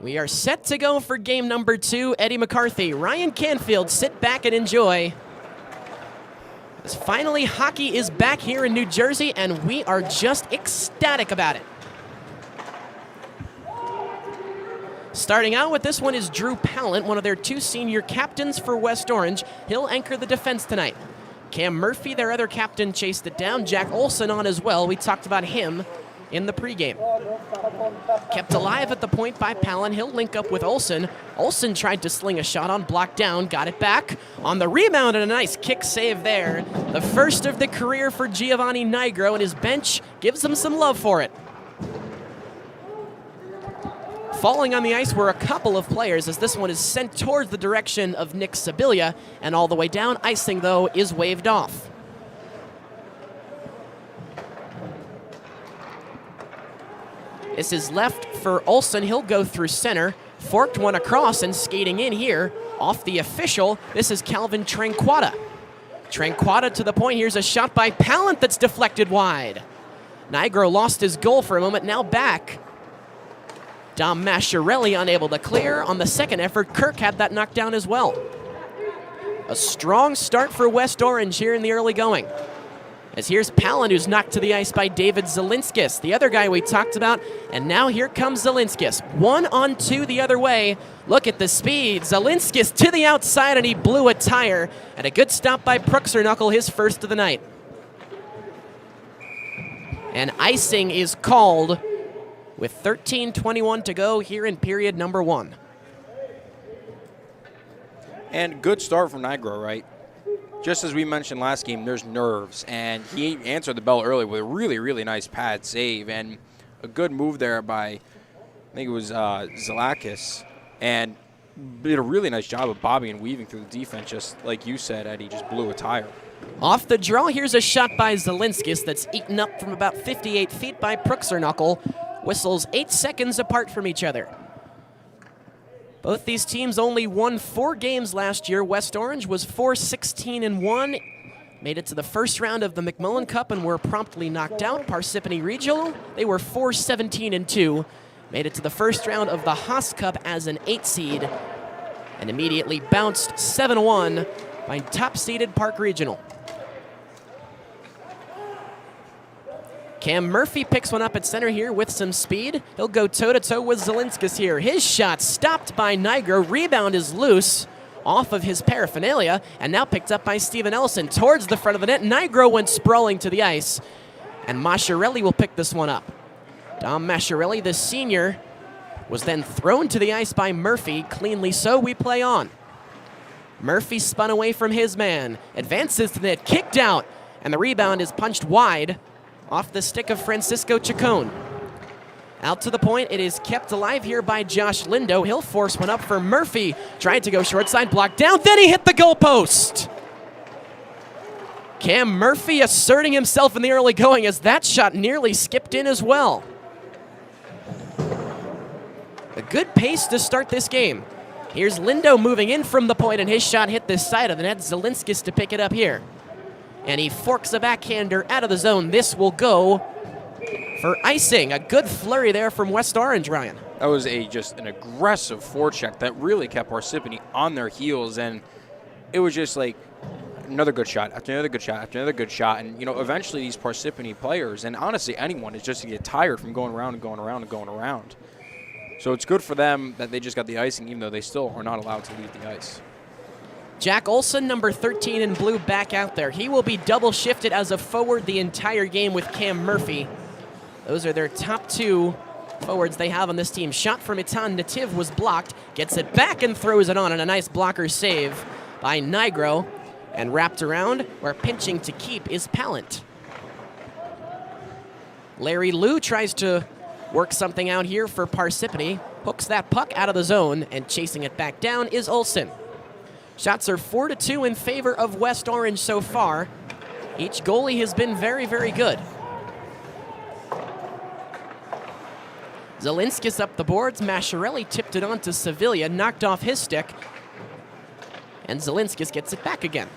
We are set to go for game number 2. Eddie McCarthy, Ryan Canfield, sit back and enjoy. As finally, hockey is back here in New Jersey, and we are just ecstatic about it. Starting out with this one is Drew Pallant, one of their 2 senior captains for West Orange. He'll anchor the defense tonight. Cam Murphy, their other captain, chased it down. Jack Olson on as well. We talked about him in the pregame. Kept alive at the point by Pallant. He'll link up with Olson. Olson tried to sling a shot on, blocked down, got it back. On the rebound, and a nice kick save there. The first of the career for Giovanni Nigro, and his bench gives him some love for it. Falling on the ice were a couple of players, as this one is sent towards the direction of Nick Sibilia, and all the way down. Icing, though, is waved off. This is left for Olson. He'll go through center. Forked one across and skating in here. Off the official, this is Calvin Tranquata. Tranquata to the point. Here's a shot by Pallant that's deflected wide. Nigro lost his goal for a moment, now back. Dom Masciarelli unable to clear. On the second effort, Kirk had that knocked down as well. A strong start for West Orange here in the early going. As here's Pallant, who's knocked to the ice by David Zelinskis, the other guy we talked about, and now here comes Zelinskis. 1-on-2 the other way. Look at the speed. Zelinskis to the outside, and he blew a tire. And a good stop by Pruxerknuckle, his first of the night. And icing is called with 13:21 to go here in period number 1. And good start from Nigro, right? Just as we mentioned last game, there's nerves, and he answered the bell early with a really, really nice pad save, and a good move there by, I think it was Zalakis, and did a really nice job of bobbing and weaving through the defense, just like you said, Eddie, just blew a tire. Off the draw, here's a shot by Zelinskis that's eaten up from about 58 feet by Pruxerknuckle. Whistles 8 seconds apart from each other. Both these teams only won 4 games last year. West Orange was 4-16-1. Made it to the first round of the McMullen Cup and were promptly knocked out. Parsippany Regional, they were 4-17-2. Made it to the first round of the Haas Cup as an 8 seed and immediately bounced 7-1 by top-seeded Park Regional. Cam Murphy picks one up at center here with some speed. He'll go toe-to-toe with Zelinskis here. His shot stopped by Nigro. Rebound is loose off of his paraphernalia, and now picked up by Steven Ellison towards the front of the net. Nigro went sprawling to the ice, and Masciarelli will pick this one up. Dom Masciarelli, the senior, was then thrown to the ice by Murphy. Cleanly so, we play on. Murphy spun away from his man, advances to the net, kicked out, and the rebound is punched wide off the stick of Francisco Chacon. Out to the point, it is kept alive here by Josh Lindo. He'll force one up for Murphy. Tried to go short side, blocked down, then he hit the goalpost. Cam Murphy asserting himself in the early going as that shot nearly skipped in as well. A good pace to start this game. Here's Lindo moving in from the point, and his shot hit this side of the net. Zelinskis to pick it up here. And he forks a backhander out of the zone. This will go for icing. A good flurry there from West Orange, Ryan. That was just an aggressive forecheck that really kept Parsippany on their heels, and it was just like another good shot after another good shot after another good shot. And, you know, eventually these Parsippany players, and honestly anyone, is just to get tired from going around and going around and going around. So it's good for them that they just got the icing, even though they still are not allowed to leave the ice. Jack Olson, number 13 in blue, back out there. He will be double shifted as a forward the entire game with Cam Murphy. Those are their top 2 forwards they have on this team. Shot from Itan Nativ was blocked. Gets it back and throws it on, and a nice blocker save by Nigro. And wrapped around, where pinching to keep is Pallant. Larry Liu tries to work something out here for Parsippany. Hooks that puck out of the zone, and chasing it back down is Olson. Shots are 4-2 in favor of West Orange so far. Each goalie has been very, very good. Zelinskis up the boards. Masciarelli tipped it on to Sevilla, knocked off his stick. And Zelinskis gets it back again.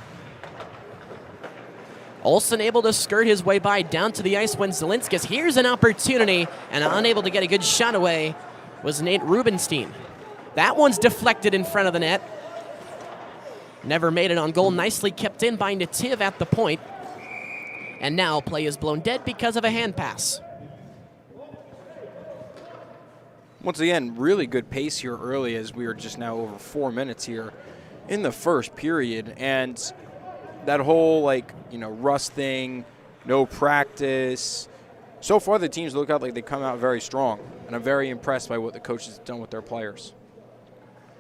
Olson able to skirt his way by down to the ice when Zelinskis here's an opportunity and unable to get a good shot away was Nate Rubenstein. That one's deflected in front of the net. Never made it on goal. Nicely kept in by Nativ at the point. And now play is blown dead because of a hand pass. Once again, really good pace here early as we are just now over 4 minutes here in the first period. And that whole, rust thing, no practice. So far, the teams look out like they come out very strong. And I'm very impressed by what the coaches have done with their players.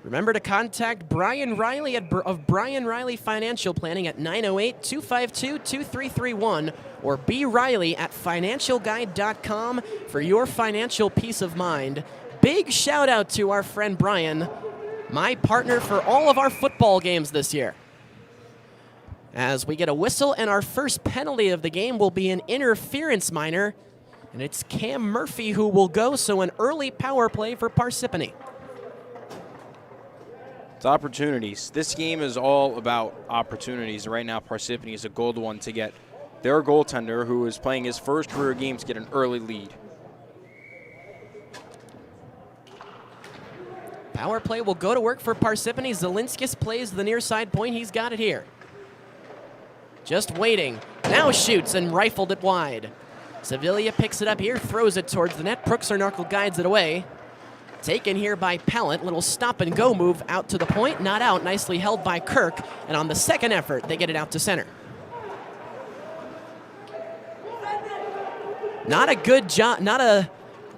Remember to contact Brian Riley of Brian Riley Financial Planning at 908-252-2331 or briley@financialguide.com for your financial peace of mind. Big shout out to our friend Brian, my partner for all of our football games this year. As we get a whistle, and our first penalty of the game will be an interference minor, and it's Cam Murphy who will go, so an early power play for Parsippany. It's opportunities. This game is all about opportunities. Right now, Parsippany is a gold one to get their goaltender, who is playing his first career game, to get an early lead. Power play will go to work for Parsippany. Zelinskis plays the near side point. He's got it here. Just waiting. Now shoots and rifled it wide. Sevilla picks it up here, throws it towards the net. Pruxarnarkle guides it away. Taken here by Pallant. Little stop and go move out to the point. Not out. Nicely held by Kirk. And on the second effort, they get it out to center. Not a good job. Not a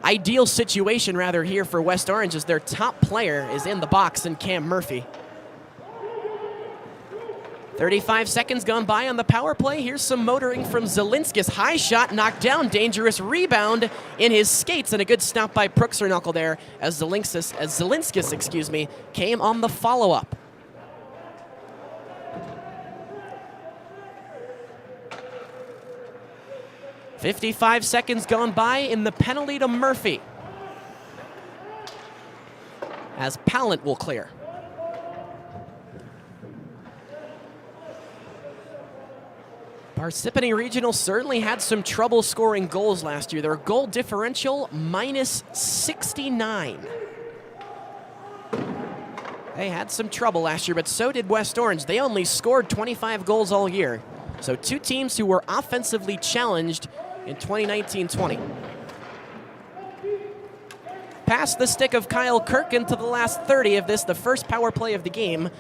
ideal situation, rather, here for West Orange, as their top player is in the box in Cam Murphy. 35 seconds gone by on the power play. Here's some motoring from Zelinskis. High shot, knocked down, dangerous rebound in his skates, and a good stop by Pruxarnarkle there as Zelinskis, came on the follow-up. .55 seconds gone by in the penalty to Murphy, as Pallant will clear. Parsippany Regional certainly had some trouble scoring goals last year. Their goal differential, -69. They had some trouble last year, but so did West Orange. They only scored 25 goals all year. So two teams who were offensively challenged in 2019-20. Past the stick of Kyle Kirk into the last 30 of this, the first power play of the game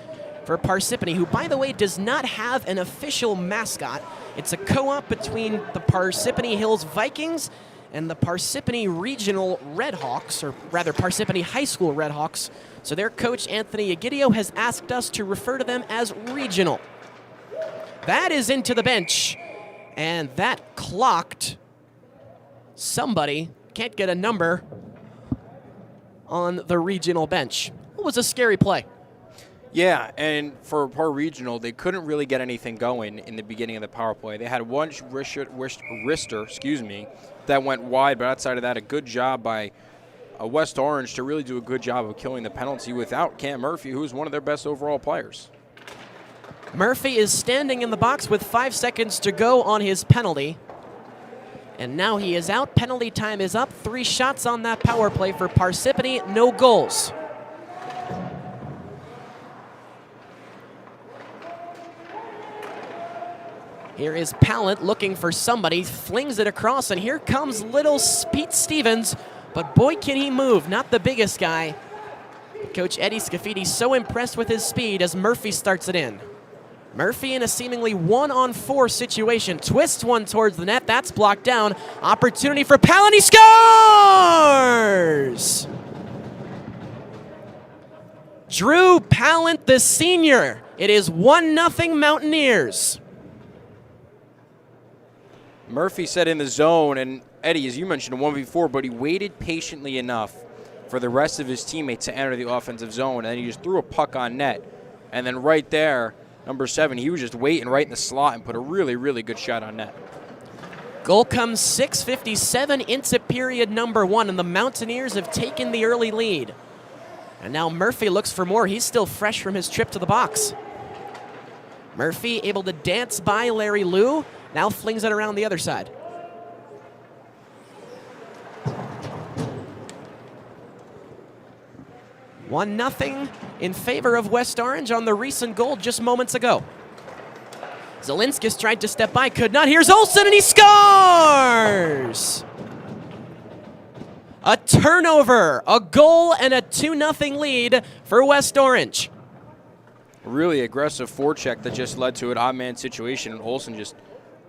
for Parsippany, who, by the way, does not have an official mascot. It's a co-op between the Parsippany Hills Vikings and the Parsippany Regional Redhawks, or rather Parsippany High School Redhawks. So their coach, Anthony Egidio, has asked us to refer to them as Regional. That is into the bench, and that clocked somebody. Can't get a number on the Regional bench. It was a scary play. Yeah, and for Par Regional, they couldn't really get anything going in the beginning of the power play. They had one wrister, that went wide, but outside of that, a good job by West Orange to really do a good job of killing the penalty without Cam Murphy, who's one of their best overall players. Murphy is standing in the box with 5 seconds to go on his penalty. And now he is out. Penalty time is up. 3 shots on that power play for Parsippany. No goals. Here is Pallant looking for somebody, flings it across, and here comes little Pete Stevens, but boy can he move, not the biggest guy. Coach Eddie Scafidi so impressed with his speed as Murphy starts it in. Murphy in a seemingly 1-on-4 situation, twists one towards the net, that's blocked down. Opportunity for Pallant, he scores! Drew Pallant, the senior. It is 1-0 Mountaineers. Murphy set in the zone, and Eddie, as you mentioned, a 1v4, but he waited patiently enough for the rest of his teammates to enter the offensive zone, and then he just threw a puck on net. And then right there, number 7, he was just waiting right in the slot and put a really, really good shot on net. Goal comes 6:57 into period number 1, and the Mountaineers have taken the early lead. And now Murphy looks for more. He's still fresh from his trip to the box. Murphy able to dance by Larry Liu. Now flings it around the other side. 1-0 in favor of West Orange on the recent goal just moments ago. Zelinskis tried to step by, could not. Here's Olsen, and he scores! A turnover, a goal, and a 2-0 lead for West Orange. Really aggressive forecheck that just led to an odd-man situation, and Olsen just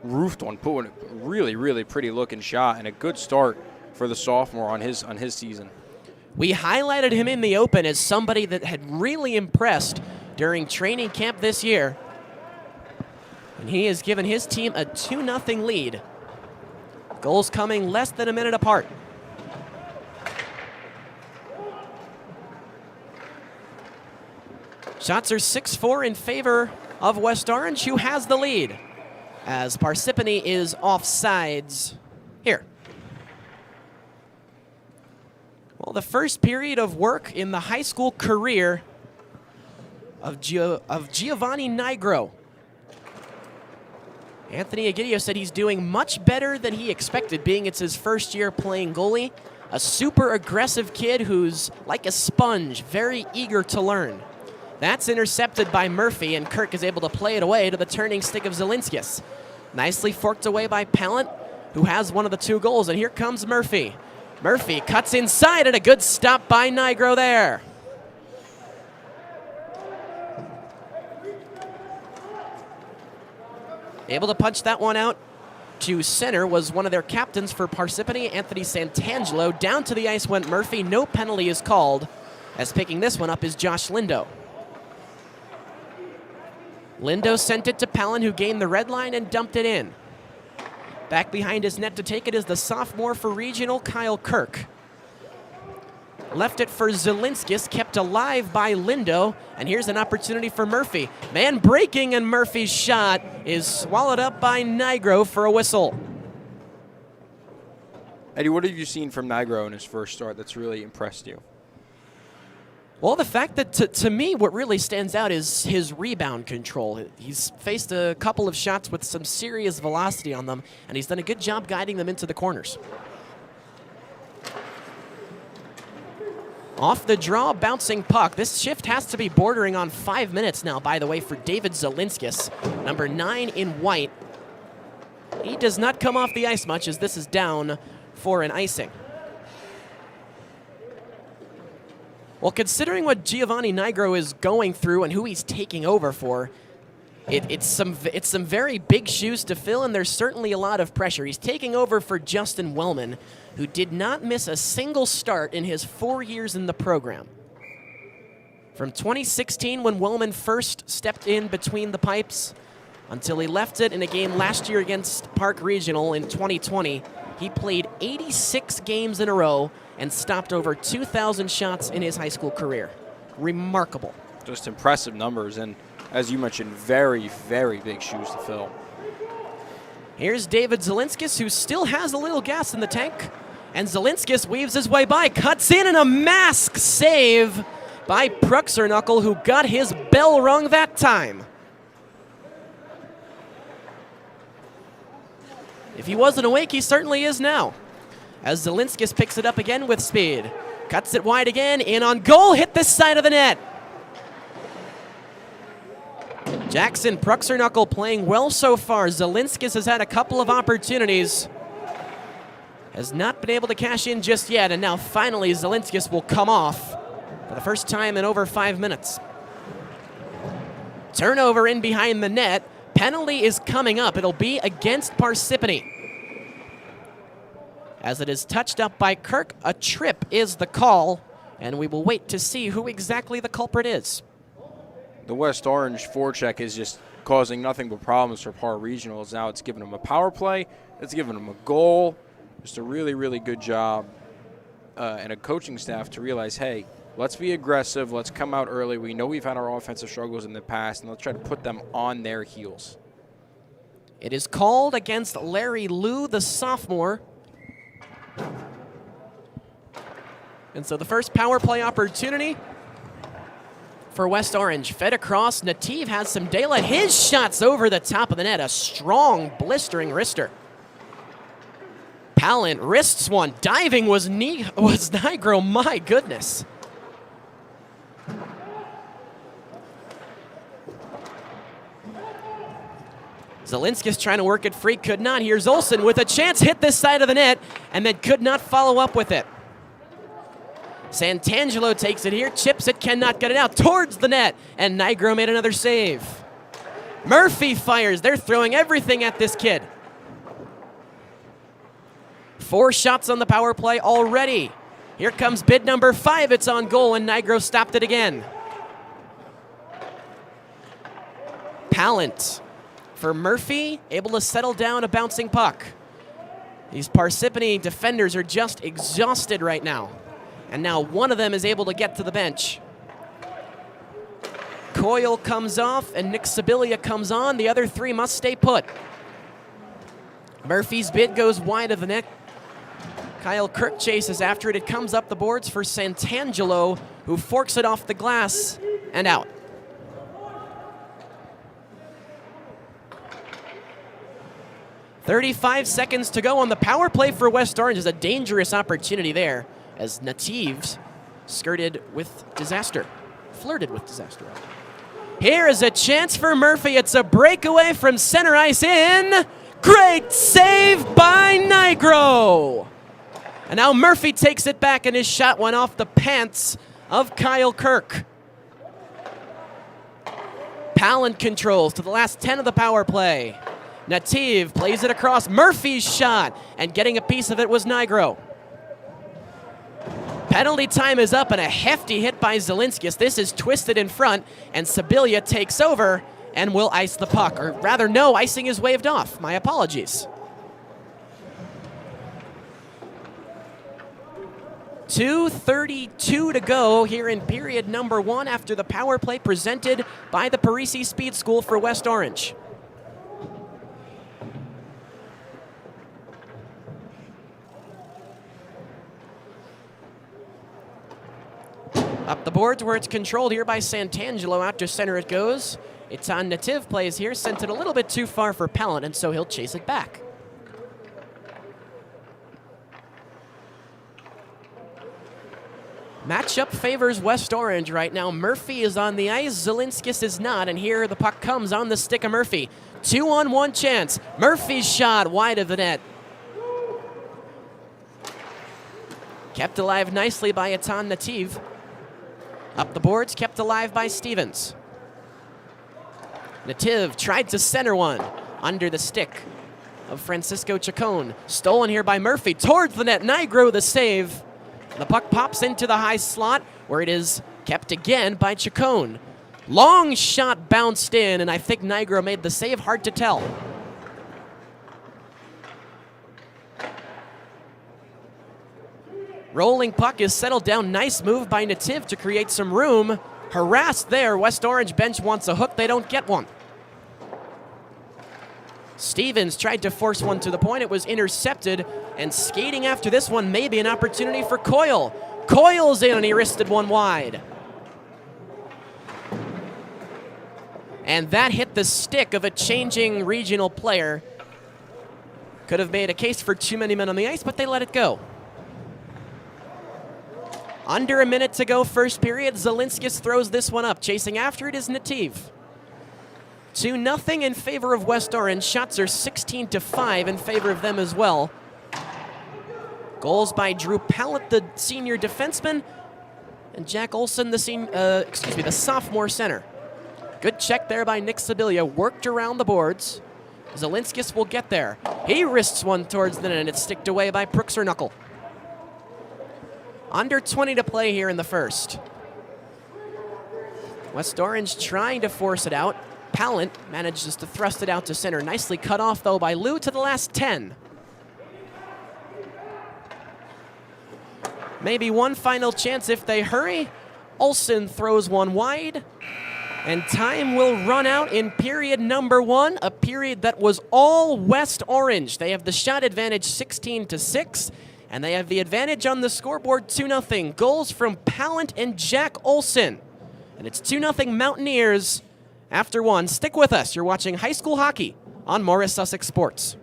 roofed one, put a really, really pretty looking shot, and a good start for the sophomore on his season. We highlighted him in the open as somebody that had really impressed during training camp this year. And he has given his team a 2-0 lead. Goals coming less than a minute apart. Shots are 6-4 in favor of West Orange, who has the lead, as Parsippany is offsides here. Well, the first period of work in the high school career of Giovanni Nigro. Anthony Agidio said he's doing much better than he expected, being it's his first year playing goalie. A super aggressive kid who's like a sponge, very eager to learn. That's intercepted by Murphy, and Kirk is able to play it away to the turning stick of Zelinskis. Nicely forked away by Pallant, who has one of the 2 goals, and here comes Murphy. Murphy cuts inside, and a good stop by Nigro there. Able to punch that one out to center was one of their captains for Parsippany, Anthony Santangelo. Down to the ice went Murphy. No penalty is called, as picking this one up is Josh Lindo. Lindo sent it to Pallant, who gained the red line and dumped it in. Back behind his net to take it is the sophomore for regional, Kyle Kirk. Left it for Zelinskis, kept alive by Lindo, and here's an opportunity for Murphy. Man breaking, and Murphy's shot is swallowed up by Nigro for a whistle. Eddie, what have you seen from Nigro in his first start that's really impressed you? Well, the fact that, to me, what really stands out is his rebound control. He's faced a couple of shots with some serious velocity on them, and he's done a good job guiding them into the corners. Off the draw, bouncing puck. This shift has to be bordering on 5 minutes now, by the way, for David Zelinskis, number 9 in white. He does not come off the ice much, as this is down for an icing. Well, considering what Giovanni Nigro is going through and who he's taking over for, it's some very big shoes to fill, and there's certainly a lot of pressure. He's taking over for Justin Wellman, who did not miss a single start in his 4 years in the program. From 2016, when Wellman first stepped in between the pipes, until he left it in a game last year against Park Regional in 2020, he played 86 games in a row and stopped over 2,000 shots in his high school career. Remarkable. Just impressive numbers, and as you mentioned, very, very big shoes to fill. Here's David Zelinskis, who still has a little gas in the tank, and Zelinskis weaves his way by, cuts in, and a mask save by Pruxerknuckle, who got his bell rung that time. If he wasn't awake, he certainly is now, as Zelinskis picks it up again with speed. Cuts it wide again, in on goal, hit this side of the net. Jackson Pruxerknuckle playing well so far. Zelinskis has had a couple of opportunities. Has not been able to cash in just yet, and now finally Zelinskis will come off for the first time in over 5 minutes. Turnover in behind the net. Penalty is coming up. It'll be against Parsippany. As it is touched up by Kirk, a trip is the call, and we will wait to see who exactly the culprit is. The West Orange forecheck is just causing nothing but problems for Par Regionals. Now it's giving them a power play. It's giving them a goal. Just a really, really good job and a coaching staff to realize, hey, let's be aggressive. Let's come out early. We know we've had our offensive struggles in the past, and let's try to put them on their heels. It is called against Larry Liu, the sophomore. And so the first power play opportunity for West Orange. Fed across. Nativ has some daylight. His shot's over the top of the net. A strong, blistering wrister. Pallant wrists one. Diving was Nigro. My goodness. Zelinskis trying to work it free, could not. Here's Olsen with a chance, hit this side of the net, and then could not follow up with it. Santangelo takes it here, chips it, cannot get it out towards the net, and Nigro made another save. Murphy fires. They're throwing everything at this kid. 4 shots on the power play already. Here comes bid number 5. It's on goal, and Nigro stopped it again. Pallant for Murphy, able to settle down a bouncing puck. These Parsippany defenders are just exhausted right now. And now one of them is able to get to the bench. Coyle comes off, and Nick Sibilia comes on. The other 3 must stay put. Murphy's bid goes wide of the net. Kyle Kirk chases after it. It comes up the boards for Santangelo, who forks it off the glass and out. "35 seconds to go on the power play for West Orange. Is a dangerous opportunity there as Natives flirted with disaster. Here is a chance for Murphy. It's a breakaway from center ice in. Great save by Nigro. And now Murphy takes it back, and his shot went off the pants of Kyle Kirk. Pallant controls to the last 10 of the power play. Native plays it across. Murphy's shot, and getting a piece of it was Nigro. Penalty time is up, and a hefty hit by Zelinskis. This is twisted in front, and Sibilia takes over and will ice the puck. Or rather, no, icing is waved off. My apologies. 2:32 to go here in period number 1 after the power play presented by the Parisi Speed School for West Orange. Up the boards where it's controlled here by Santangelo. Out to center it goes. It's on Native plays here. Sent it a little bit too far for Pallant, and so he'll chase it back. Matchup favors West Orange right now. Murphy is on the ice. Zelinskis is not, and here the puck comes on the stick of Murphy. 2-on-1 chance. Murphy's shot wide of the net. Kept alive nicely by Atan Native. Up the boards, kept alive by Stevens. Native tried to center one under the stick of Francisco Chacon. Stolen here by Murphy towards the net. Nigro the save. The puck pops into the high slot where it is kept again by Chacon. Long shot bounced in, and I think Nigro made the save. Hard to tell. Rolling puck is settled down. Nice move by Native to create some room. Harassed there. West Orange bench wants a hook. They don't get one. Stevens tried to force one to the point. It was intercepted. And skating after this one may be an opportunity for Coyle. Coyle's in, and he wristed one wide. And that hit the stick of a changing regional player. Could have made a case for too many men on the ice, but they let it go. Under a minute to go, first period. Zelinskis throws this one up. Chasing after it is Native. 2-0 in favor of West Orange. Shots are 16-5 in favor of them as well. Goals by Drew Pallant, the senior defenseman, and Jack Olsen, the sophomore center. Good check there by Nick Sibilia. Worked around the boards. Zelinskis will get there. He wrists one towards the net, and it's sticked away by Knuckle. Under 20 to play here in the first. West Orange trying to force it out. Pallant manages to thrust it out to center. Nicely cut off, though, by Lou to the last 10. Maybe one final chance if they hurry. Olsen throws one wide. And time will run out in period number 1, a period that was all West Orange. They have the shot advantage 16-6. And they have the advantage on the scoreboard 2-0. Goals from Pallant and Jack Olsen. And it's 2-0 Mountaineers after 1. Stick with us. You're watching high school hockey on Morris Sussex Sports.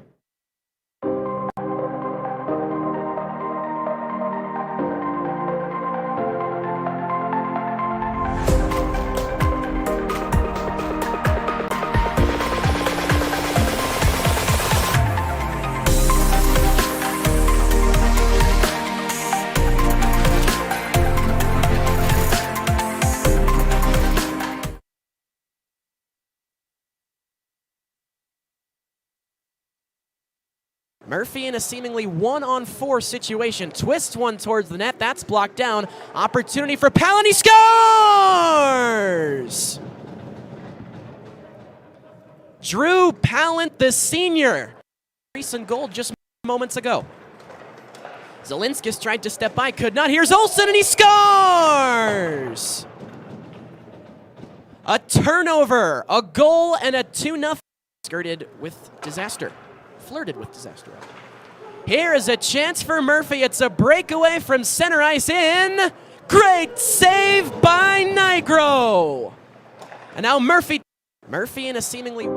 Murphy in a seemingly 1-on-4 situation. Twists one towards the net. That's blocked down. Opportunity for Palin. He scores! Drew Pallant, the senior. Recent goal just moments ago. Zelinskis tried to step by, could not. Here's Olsen, and he scores! A turnover, a goal, and a 2-0. Flirted with disaster. Here is a chance for Murphy. It's a breakaway from center ice in. Great save by Nigro. And now Murphy in a seemingly...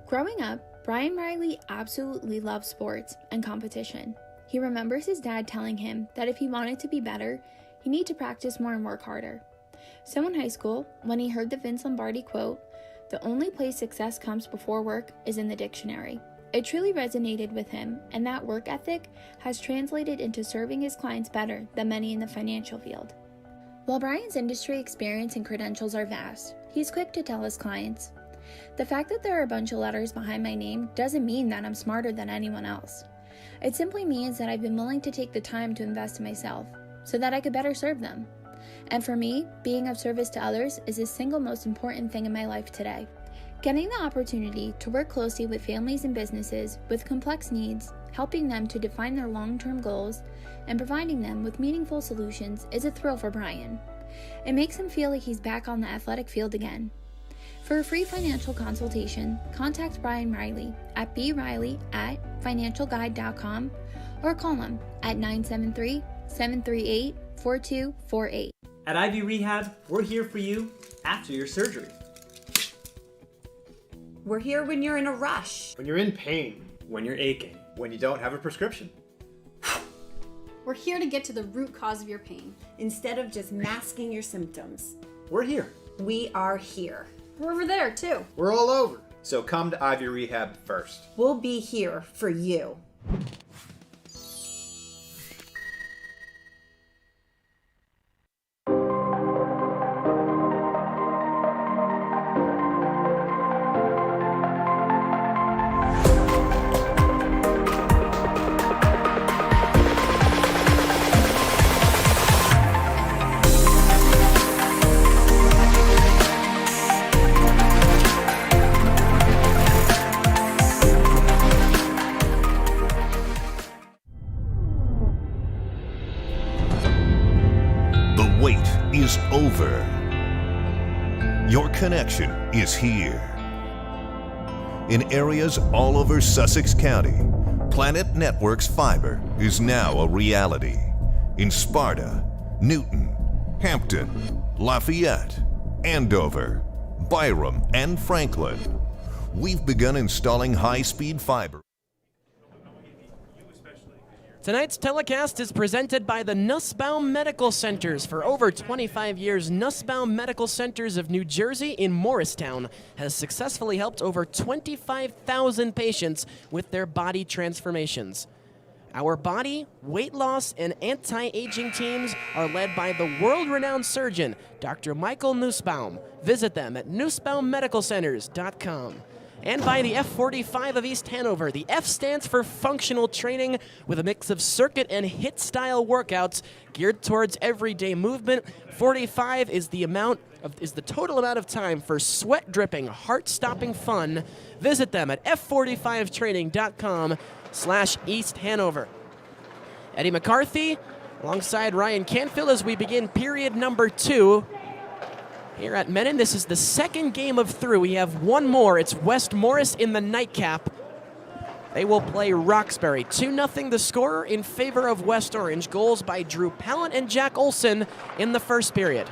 Growing up, Brian Riley absolutely loved sports and competition. He remembers his dad telling him that if he wanted to be better, he needed to practice more and work harder. So in high school, when he heard the Vince Lombardi quote, "The only place success comes before work is in the dictionary," it truly resonated with him, and that work ethic has translated into serving his clients better than many in the financial field. While Brian's industry experience and credentials are vast, he's quick to tell his clients, "The fact that there are a bunch of letters behind my name doesn't mean that I'm smarter than anyone else. It simply means that I've been willing to take the time to invest in myself so that I could better serve them. And for me, being of service to others is the single most important thing in my life today." Getting the opportunity to work closely with families and businesses with complex needs, helping them to define their long-term goals, and providing them with meaningful solutions is a thrill for Brian. It makes him feel like he's back on the athletic field again. For a free financial consultation, contact Brian Riley at briley@financialguide.com or call him at 973-738-4248. At Ivy Rehab, we're here for you after your surgery. We're here when you're in a rush. When you're in pain. When you're aching. When you don't have a prescription. We're here to get to the root cause of your pain. Instead of just masking your symptoms. We're here. We are here. We're over there, too. We're all over. So come to Ivy Rehab first. We'll be here for you. Is over. Your connection is here. In areas all over Sussex County, Planet Networks fiber is now a reality. In Sparta, Newton, Hampton, Lafayette, Andover, Byram, and Franklin, we've begun installing high-speed fiber. Tonight's telecast is presented by the Nussbaum Medical Centers. For over 25 years, Nussbaum Medical Centers of New Jersey in Morristown has successfully helped over 25,000 patients with their body transformations. Our body, weight loss, and anti-aging teams are led by the world-renowned surgeon, Dr. Michael Nussbaum. Visit them at nussbaummedicalcenters.com. And by the F45 of East Hanover. The F stands for functional training with a mix of circuit and HIIT style workouts geared towards everyday movement. 45 is the total amount of time for sweat dripping, heart stopping fun. Visit them at f45training.com/East Hanover. Eddie McCarthy alongside Ryan Canfield as we begin period number 2. Here at Menin, this is the second game of 3. We have one more. It's West Morris in the nightcap. They will play Roxbury. 2-0 the score in favor of West Orange. Goals by Drew Pallant and Jack Olson in the first period.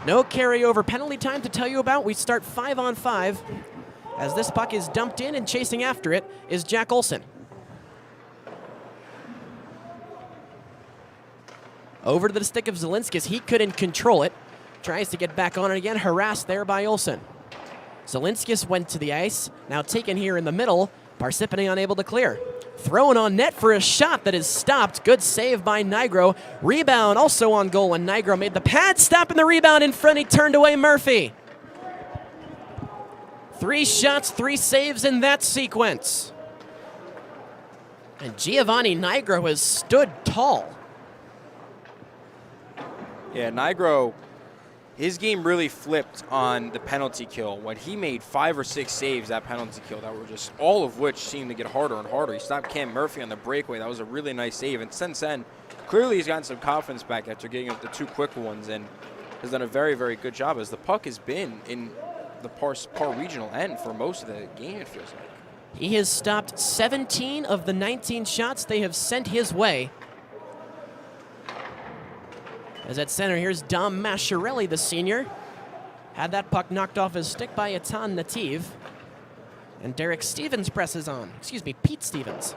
No carryover penalty time to tell you about. We start 5-on-5. As this puck is dumped in and chasing after it is Jack Olson. Over to the stick of Zelinskis. He couldn't control it. Tries to get back on it again. Harassed there by Olson. Zelinskis went to the ice. Now taken here in the middle. Parsippany unable to clear. Thrown on net for a shot that is stopped. Good save by Nigro. Rebound also on goal when Nigro made the pad stop and the rebound in front. He turned away Murphy. 3 shots, 3 saves in that sequence. And Giovanni Nigro has stood tall. Yeah, Nigro, his game really flipped on the penalty kill when he made 5 or 6 saves that penalty kill that were just all of which seemed to get harder and harder. He stopped Cam Murphy on the breakaway. That was a really nice save. And since then, clearly he's gotten some confidence back after getting up the 2 quick ones and has done a very, very good job as the puck has been in the Par regional end for most of the game, it feels like. He has stopped 17 of the 19 shots they have sent his way. As at center, here's Dom Masciarelli, the senior. Had that puck knocked off his stick by Atan Nativ. And Derek Stevens presses on. Excuse me, Pete Stevens.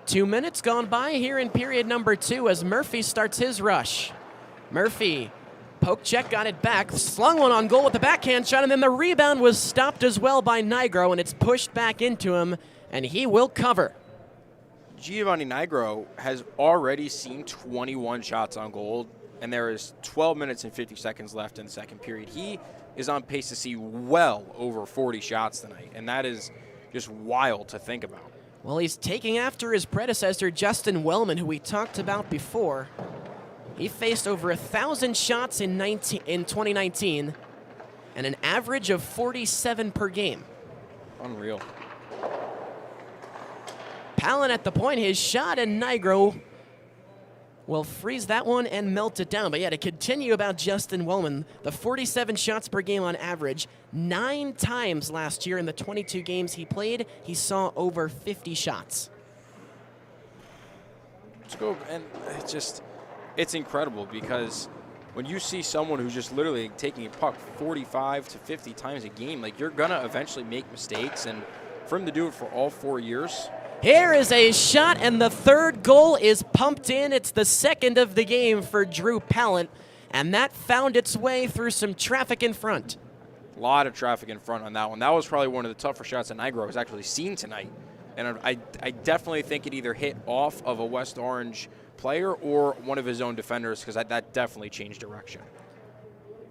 Two minutes gone by here in period number 2 as Murphy starts his rush. Murphy, poke check, got it back, slung one on goal with the backhand shot, and then the rebound was stopped as well by Nigro, and it's pushed back into him, and he will cover. Giovanni Nigro has already seen 21 shots on goal, and there is 12 minutes and 50 seconds left in the second period. He is on pace to see well over 40 shots tonight, and that is just wild to think about. Well, he's taking after his predecessor, Justin Wellman, who we talked about before. He faced over 1,000 shots in 2019 and an average of 47 per game. Unreal. Pallant at the point, his shot, and Nigro will freeze that one and melt it down. But yeah, to continue about Justin Wellman, the 47 shots per game on average, 9 times last year in the 22 games he played, he saw over 50 shots. Let's go, and it's incredible because when you see someone who's just literally taking a puck 45 to 50 times a game, like, you're gonna eventually make mistakes, and for him to do it for all 4 years. Here is a shot, and the third goal is pumped in. It's the second of the game for Drew Pallant, and that found its way through some traffic in front. A lot of traffic in front on that one. That was probably one of the tougher shots that Nigro has actually seen tonight. And I definitely think it either hit off of a West Orange player or one of his own defenders, because that definitely changed direction.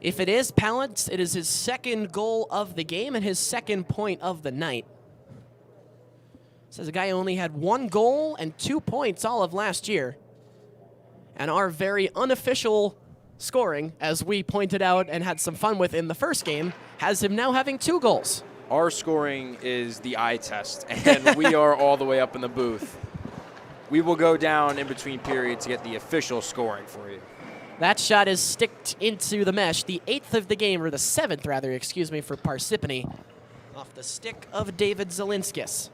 If it is Pallant, it is his second goal of the game and his second point of the night. Says a guy who only had 1 goal and 2 points all of last year. And our very unofficial scoring, as we pointed out and had some fun with in the first game, has him now having 2 goals. Our scoring is the eye test, and we are all the way up in the booth. We will go down in between periods to get the official scoring for you. That shot is sticked into the mesh, the 8th of the game, or the 7th rather, excuse me, for Parsippany, off the stick of David Zelinskis.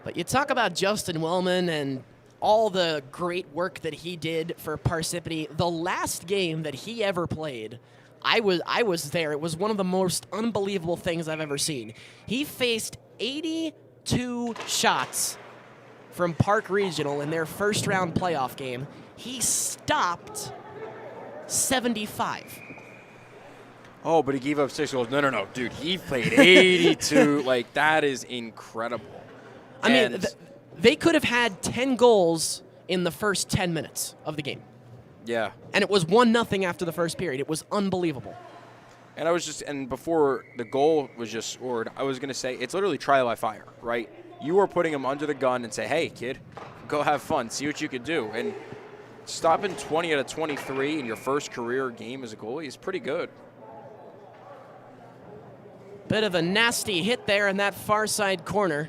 But you talk about Justin Wellman and all the great work that he did for Parsippany. The last game that he ever played, I was there. It was one of the most unbelievable things I've ever seen. He faced 82 shots from Park Regional in their first round playoff game. He stopped 75. Oh, but he gave up 6 goals. No, dude, he played 82. Like, that is incredible. I mean, they could have had 10 goals in the first 10 minutes of the game. Yeah. And it was 1-0 after the first period. It was unbelievable. And before the goal was just scored, I was going to say, it's literally trial by fire, right? You are putting him under the gun and say, hey, kid, go have fun, see what you can do. And stopping 20 out of 23 in your first career game as a goalie is pretty good. Bit of a nasty hit there in that far side corner.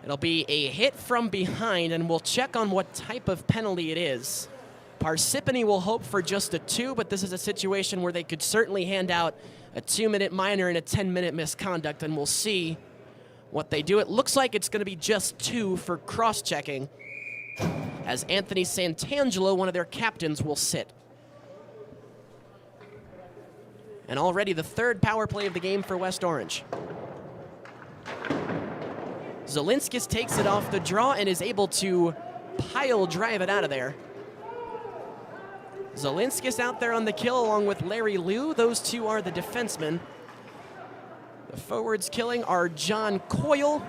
It'll be a hit from behind, and we'll check on what type of penalty it is. Parsippany will hope for just a 2, but this is a situation where they could certainly hand out a 2-minute minor and a 10-minute misconduct, and we'll see what they do. It looks like it's going to be just 2 for cross-checking, as Anthony Santangelo, one of their captains, will sit. And already the 3rd power play of the game for West Orange. Zelinskis takes it off the draw and is able to pile drive it out of there. Zelinskis out there on the kill along with Larry Liu. Those two are the defensemen. The forwards killing are John Coyle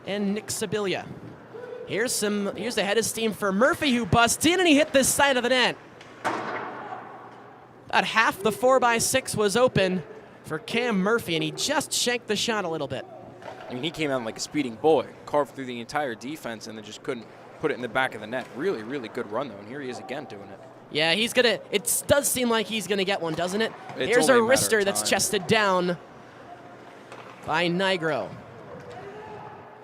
and Nick Sibilia. Here's the head of steam for Murphy, who busts in, and he hit this side of the net. About half the 4x6 was open for Cam Murphy, and he just shanked the shot a little bit. I mean, he came out like a speeding bullet, carved through the entire defense, and then just couldn't put it in the back of the net. Really, really good run, though, and here he is again doing it. Yeah, it does seem like he's gonna get one, doesn't it? It's Here's only a a matter wrister of that's time. chested down by Nigro.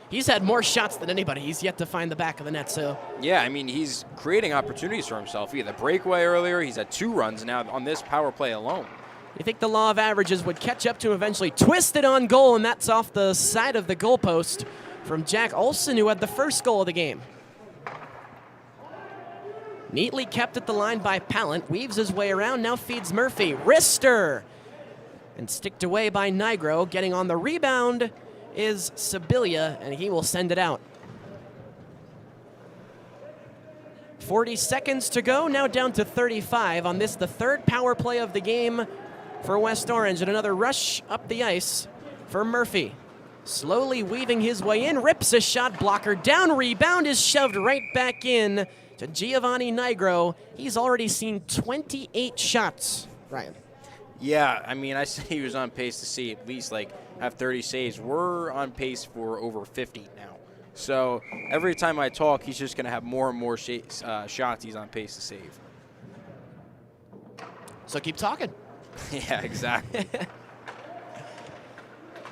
He's had more shots than anybody. He's yet to find the back of the net, so. Yeah, I mean, he's creating opportunities for himself. He had the breakaway earlier. He's had 2 runs now on this power play alone. You think the law of averages would catch up to him eventually? Twisted on goal, and that's off the side of the goalpost from Jack Olson, who had the first goal of the game. Neatly kept at the line by Pallant, weaves his way around, now feeds Murphy. Wrister! And sticked away by Nigro. Getting on the rebound is Sibilia, and he will send it out. 40 seconds to go, now down to 35 on this, the 3rd power play of the game for West Orange, and another rush up the ice for Murphy. Slowly weaving his way in, rips a shot blocker down, rebound is shoved right back in to Giovanni Nigro. He's already seen 28 shots, Ryan. Yeah, I mean, I say he was on pace to see at least have 30 saves. We're on pace for over 50 now. So every time I talk, he's just going to have more and more shots he's on pace to save. So keep talking. Yeah, exactly.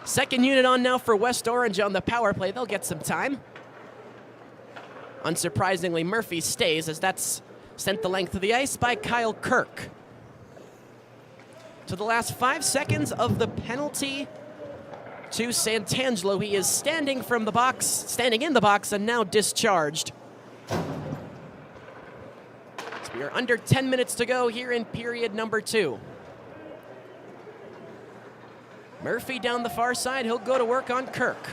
Second unit on now for West Orange on the power play. They'll get some time. Unsurprisingly, Murphy stays, as that's sent the length of the ice by Kyle Kirk. To the last 5 seconds of the penalty to Santangelo. He is standing in the box, and now discharged. So we are under 10 minutes to go here in period number 2. Murphy down the far side. He'll go to work on Kirk.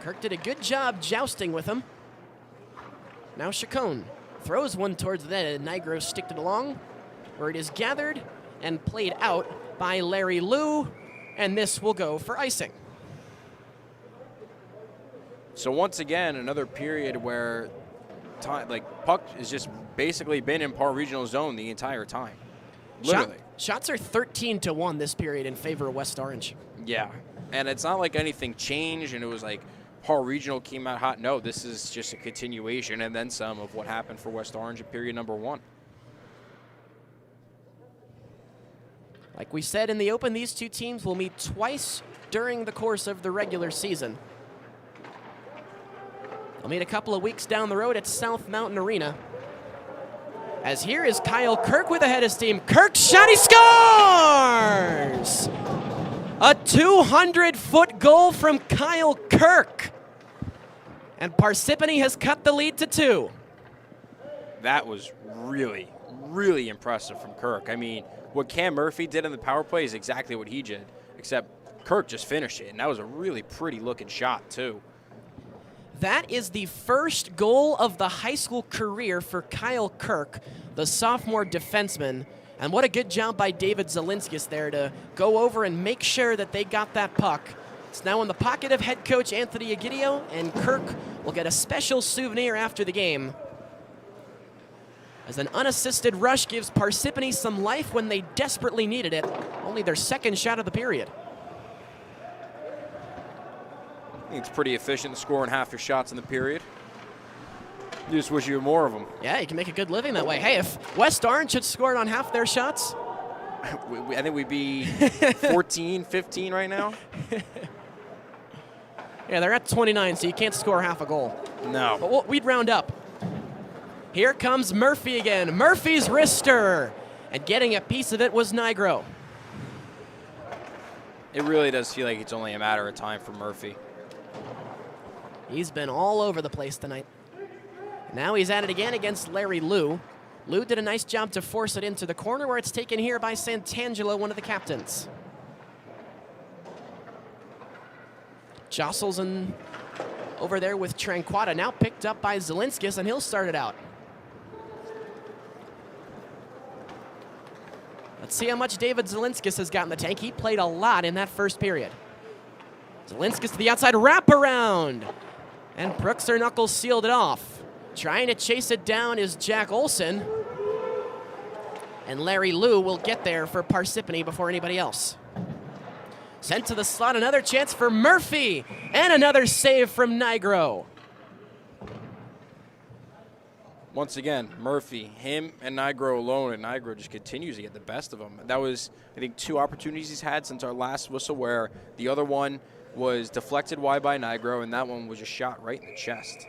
Kirk did a good job jousting with him. Now Chacon throws one towards the net, and Nigro sticked it along, where it is gathered and played out by Larry Liu, and this will go for icing. So once again, another period where puck has just basically been in Par Regional Zone the entire time. Literally. Shots are 13-1 this period in favor of West Orange. Yeah, and it's not like anything changed and it was like Par Regional came out hot. No, this is just a continuation and then some of what happened for West Orange in period number 1. Like we said in the open, these two teams will meet twice during the course of the regular season. They'll meet a couple of weeks down the road at South Mountain Arena. As here is Kyle Kirk with a head of steam. Kirk shot, he scores! A 200-foot goal from Kyle Kirk. And Parsippany has cut the lead to 2. That was really, really impressive from Kirk. I mean, what Cam Murphy did in the power play is exactly what he did, except Kirk just finished it, and that was a really pretty looking shot, too. That is the first goal of the high school career for Kyle Kirk, the sophomore defenseman. And what a good job by David Zelinskis there to go over and make sure that they got that puck. It's now in the pocket of head coach Anthony Egidio, and Kirk will get a special souvenir after the game, as an unassisted rush gives Parsippany some life when they desperately needed it. Only their second shot of the period. I think it's pretty efficient scoring half your shots in the period. You just wish you had more of them. Yeah, you can make a good living that way. Hey, if West Orange had scored on half their shots, I think we'd be 14, 15 right now. Yeah, they're at 29, so you can't score half a goal. No. But we'd round up. Here comes Murphy again. Murphy's wrister. And getting a piece of it was Nigro. It really does feel like it's only a matter of time for Murphy. He's been all over the place tonight. Now he's at it again against Larry Liu. Liu did a nice job to force it into the corner where it's taken here by Santangelo, one of the captains. Jostles in over there with Tranquata, now picked up by Zelinskis, and he'll start it out. Let's see how much David Zelinskis has got in the tank. He played a lot in that first period. Zelinskis to the outside wraparound. And Brookser Knuckles sealed it off. Trying to chase it down is Jack Olson. And Larry Liu will get there for Parsippany before anybody else. Sent to the slot, another chance for Murphy. And another save from Nigro. Once again, Murphy, him and Nigro alone, and Nigro just continues to get the best of him. That was, I think, 2 opportunities he's had since our last whistle, where the other one was deflected wide by Nigro, and that one was just shot right in the chest.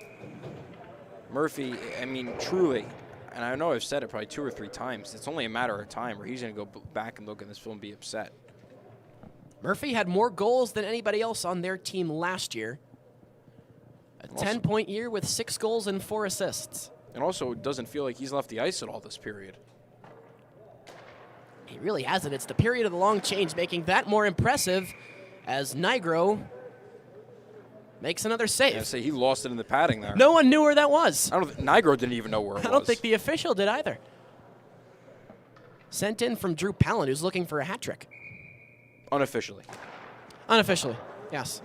Murphy, I mean, truly, and I know I've said it probably 2 or 3 times, it's only a matter of time where he's going to go back and look at this film and be upset. Murphy had more goals than anybody else on their team last year. A 10-point year with 6 goals and 4 assists. And also, it doesn't feel like he's left the ice at all this period. He really hasn't. It's the period of the long change making that more impressive as Nigro makes another save. I say he lost it in the padding there. No one knew where that was. Nigro didn't even know where it was. I don't think the official did either. Sent in from Drew Palin, who's looking for a hat trick. Unofficially. Unofficially, yes.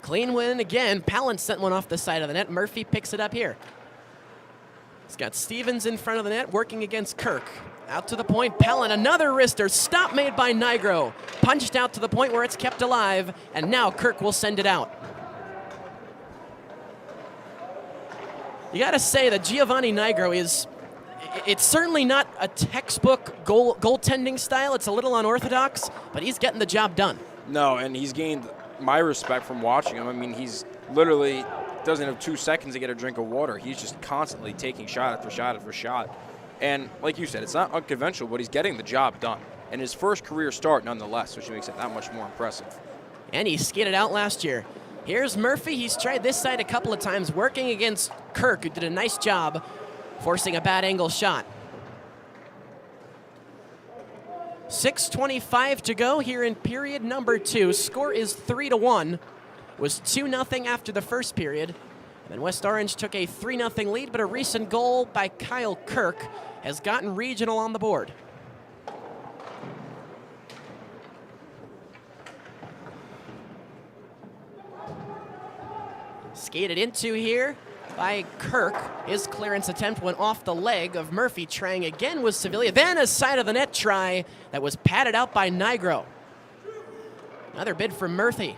Clean win again. Palin sent one off the side of the net. Murphy picks it up here. He's got Stevens in front of the net working against Kirk. Out to the point, Palin, another wrister. Stop made by Nigro. Punched out to the point where it's kept alive, and now Kirk will send it out. You got to say that Giovanni Nigro is, it's certainly not a textbook goaltending style. It's a little unorthodox, but he's getting the job done. No, and he's gained my respect from watching him. I mean, he's literally doesn't have 2 seconds to get a drink of water. He's just constantly taking shot after shot after shot. And like you said, it's not unconventional, but he's getting the job done. And his first career start nonetheless, which makes it that much more impressive. And he skated out last year. Here's Murphy. He's tried this side a couple of times, working against Kirk, who did a nice job forcing a bad angle shot. 6:25 to go here in period number 2. Score is 3-1. It was 2-0 after the first period. And then West Orange took a 3-0 lead, but a recent goal by Kyle Kirk has gotten regional on the board. Skated into here by Kirk. His clearance attempt went off the leg of Murphy, trying again with Sevilla. Then a side of the net try that was padded out by Nigro. Another bid from Murphy.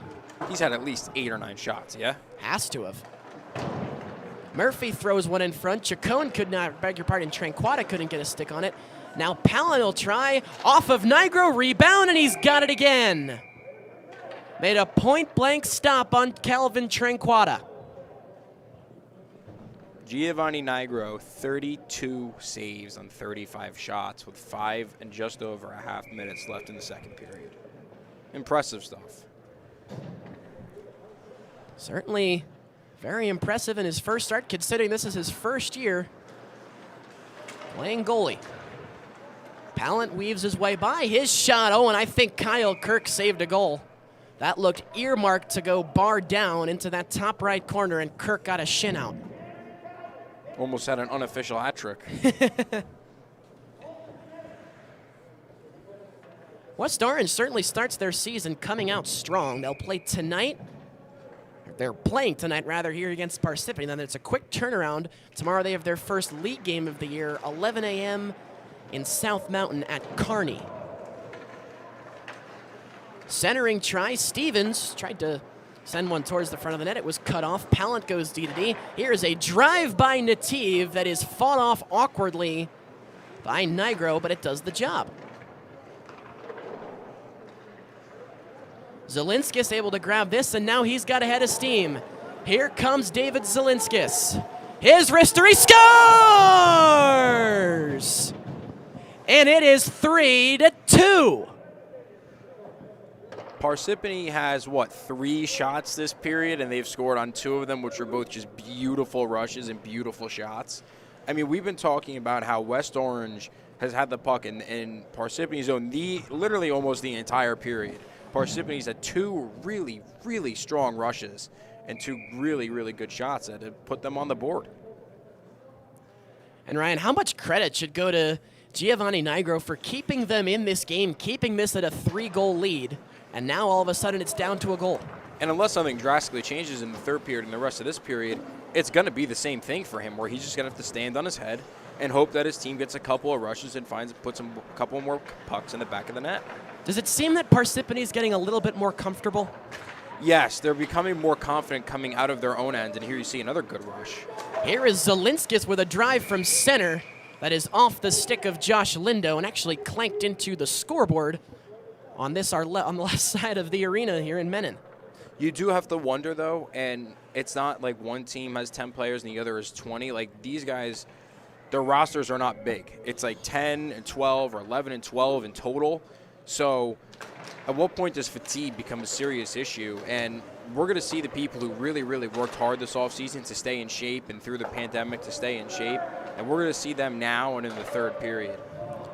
He's had at least 8 or 9 shots, yeah? Has to have. Murphy throws one in front. Chacon could not, beg your pardon, Tranquata couldn't get a stick on it. Now Palin will try. Off of Nigro, rebound, and he's got it again. Made a point-blank stop on Calvin Tranquata. Giovanni Nigro, 32 saves on 35 shots with 5 and just over a half minutes left in the second period. Impressive stuff. Certainly very impressive in his first start, considering this is his first year playing goalie. Pallant weaves his way by. His shot, and I think Kyle Kirk saved a goal. That looked earmarked to go bar down into that top right corner, and Kirk got a shin out. Almost had an unofficial hat trick. West Orange certainly starts their season coming out strong. They'll play tonight. They're playing tonight, rather, here against Parsippany. Then it's a quick turnaround. Tomorrow they have their first league game of the year, 11 a.m. in South Mountain at Kearney. Centering try. Stevens tried to send one towards the front of the net. It was cut off. Pallant goes D-to-D. Here's a drive by Nativ that is fought off awkwardly by Nigro, but it does the job. Zelinskis able to grab this, and now he's got a head of steam. Here comes David Zelinskis. His wrister, he scores! And it is 3-2. Parsippany has, 3 shots this period, and they've scored on 2 of them, which are both just beautiful rushes and beautiful shots. I mean, we've been talking about how West Orange has had the puck in Parsippany's zone literally almost the entire period. Parsippany's had 2 really, really strong rushes and 2 really, really good shots that have put them on the board. And Ryan, how much credit should go to Giovanni Nigro for keeping them in this game, keeping this at a 3-goal lead, and now all of a sudden it's down to a goal? And unless something drastically changes in the third period and the rest of this period, it's going to be the same thing for him, where he's just going to have to stand on his head and hope that his team gets a couple of rushes and puts a couple more pucks in the back of the net. Does it seem that Parsippany's getting a little bit more comfortable? Yes, they're becoming more confident coming out of their own end, and here you see another good rush. Here is Zelinskis with a drive from center that is off the stick of Josh Lindo and actually clanked into the scoreboard on the left side of the arena here in Menin. You do have to wonder, though, and it's not like one team has 10 players and the other is 20. Like, these guys, their rosters are not big. It's like 10 and 12 or 11 and 12 in total. So at what point does fatigue become a serious issue? And we're going to see the people who really, really worked hard this offseason to stay in shape and through the pandemic to stay in shape. And we're going to see them now and in the third period.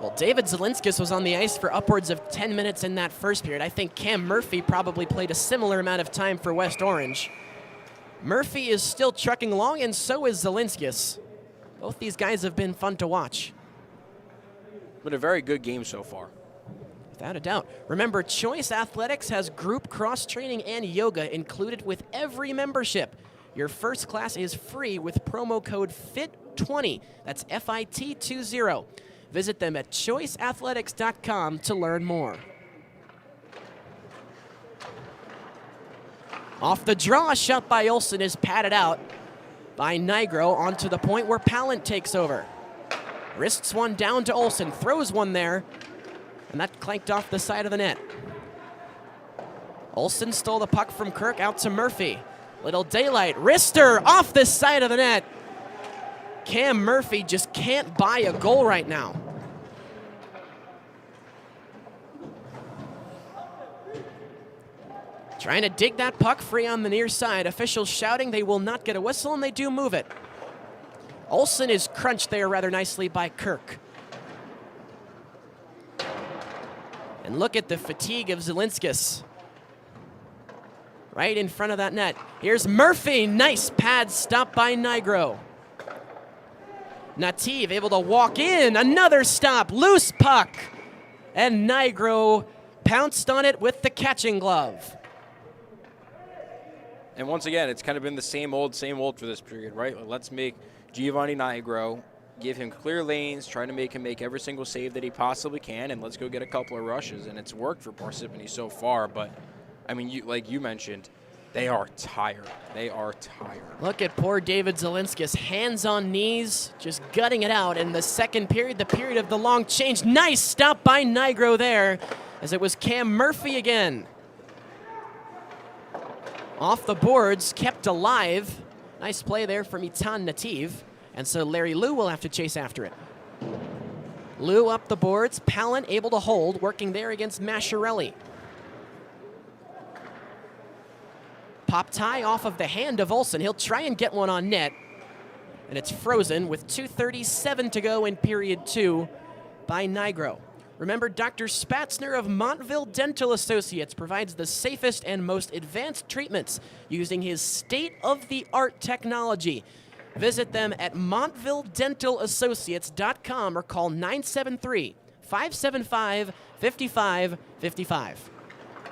Well, David Zelinskis was on the ice for upwards of 10 minutes in that first period. I think Cam Murphy probably played a similar amount of time for West Orange. Murphy is still trucking along, and so is Zelinskis. Both these guys have been fun to watch. But a very good game so far. Without a doubt. Remember, Choice Athletics has group cross-training and yoga included with every membership. Your first class is free with promo code FIT20. That's FIT20. Visit them at choiceathletics.com to learn more. Off the draw, a shot by Olsen is patted out by Nigro onto the point where Pallant takes over. Wrists one down to Olsen, throws one there, and that clanked off the side of the net. Olsen stole the puck from Kirk out to Murphy. Little daylight, wrister off the side of the net. Cam Murphy just can't buy a goal right now. Trying to dig that puck free on the near side. Officials shouting they will not get a whistle, and they do move it. Olsen is crunched there rather nicely by Kirk. And look at the fatigue of Zelinskis. Right in front of that net. Here's Murphy, nice pad stop by Nigro. Nativ able to walk in, another stop, loose puck. And Nigro pounced on it with the catching glove. And once again, it's kind of been the same old for this period, right? Let's make Giovanni Nigro, give him clear lanes, try to make him make every single save that he possibly can, and let's go get a couple of rushes. And it's worked for Parsippany so far, but, I mean, like you mentioned, they are tired. They are tired. Look at poor David Zelinskis, hands on knees, just gutting it out. In the second period, the period of the long change. Nice stop by Nigro there, as it was Cam Murphy again. Off the boards, kept alive. Nice play there from Itan Nativ. And so Larry Liu will have to chase after it. Liu up the boards, Pallant able to hold, working there against Masciarelli. Pop tie off of the hand of Olsen. He'll try and get one on net. And it's frozen with 2:37 to go in period 2 by Nigro. Remember, Dr. Spatzner of Montville Dental Associates provides the safest and most advanced treatments using his state-of-the-art technology. Visit them at MontvilleDentalAssociates.com or call 973-575-5555.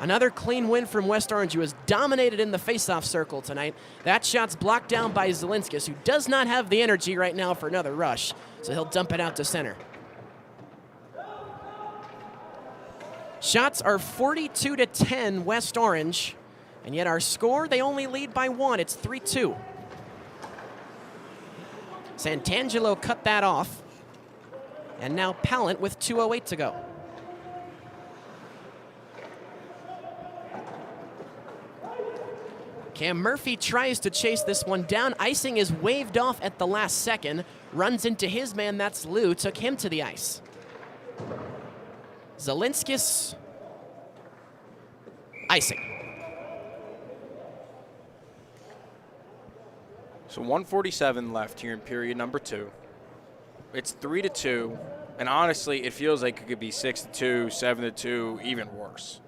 Another clean win from West Orange, who has dominated in the faceoff circle tonight. That shot's blocked down by Zelinskis, who does not have the energy right now for another rush, so he'll dump it out to center. Shots are 42-10 West Orange, and yet our score, they only lead by 1. It's 3-2. Santangelo cut that off, and now Pallant with 2:08 to go. Cam Murphy tries to chase this one down. Icing is waved off at the last second. Runs into his man, that's Lou, took him to the ice. Zelinskis, icing. So 1:47 left here in period number 2. It's 3-2, and honestly, it feels like it could be 6-2, 7-2, even worse.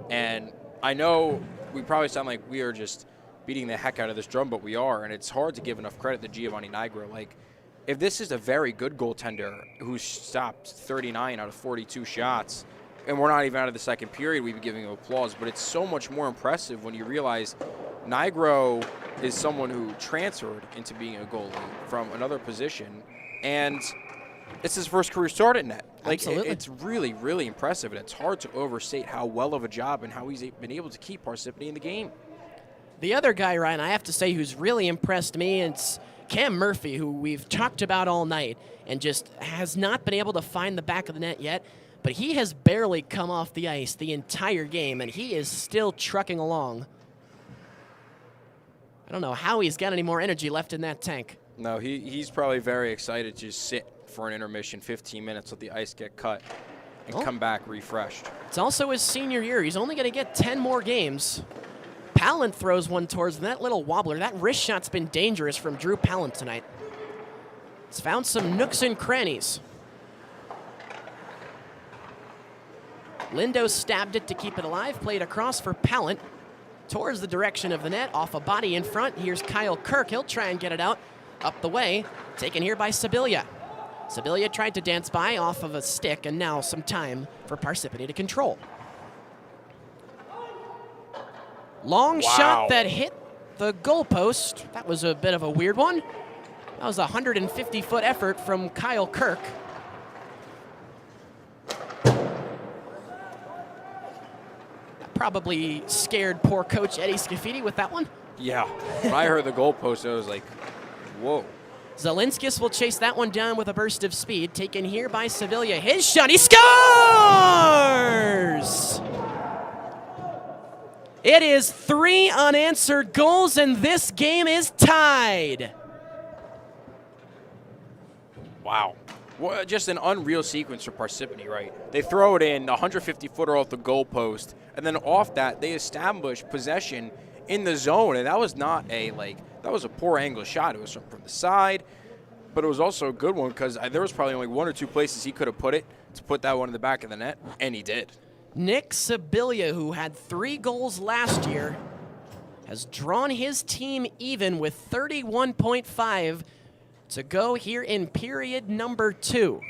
And I know we probably sound like we are just beating the heck out of this drum, but we are, and it's hard to give enough credit to Giovanni Nigro. Like, if this is a very good goaltender who stopped 39 out of 42 shots, and we're not even out of the second period, we'd be giving him applause, but it's so much more impressive when you realize Nigro is someone who transferred into being a goalie from another position, and it's his first career start at net. Like, it's really, really impressive, and it's hard to overstate how well of a job and how he's been able to keep Parsippany in the game. The other guy, Ryan, I have to say, who's really impressed me, it's Cam Murphy, who we've talked about all night and just has not been able to find the back of the net yet, but he has barely come off the ice the entire game, and he is still trucking along. I don't know how he's got any more energy left in that tank. No, he's probably very excited to just sit for an intermission, 15 minutes, let the ice get cut, and come back refreshed. It's also his senior year. He's only going to get 10 more games. Pallant throws one towards that little wobbler. That wrist shot's been dangerous from Drew Pallant tonight. It's found some nooks and crannies. Lindo stabbed it to keep it alive, played across for Pallant. Towards the direction of the net, off a body in front. Here's Kyle Kirk. He'll try and get it out up the way. Taken here by Sibilia. Sibilia tried to dance by off of a stick, and now some time for Parsippany to control. Long shot that hit the goalpost. That was a bit of a weird one. That was a 150-foot effort from Kyle Kirk. Probably scared poor coach Eddie Scafidi with that one. Yeah, when I heard the goalpost, I was like, whoa. Zelinskis will chase that one down with a burst of speed. Taken here by Sevilla. His shot, he scores! It is 3 unanswered goals, and this game is tied. Wow. Well, just an unreal sequence for Parsippany, right? They throw it in, 150-footer off the goalpost, and then off that, they establish possession in the zone, and that was not that was a poor angle shot. It was from the side, but it was also a good one because there was probably only 1 or 2 places he could have put it to put that one in the back of the net, and he did. Nick Sibilia, who had 3 goals last year, has drawn his team even with 31.5 to go here in period number 2.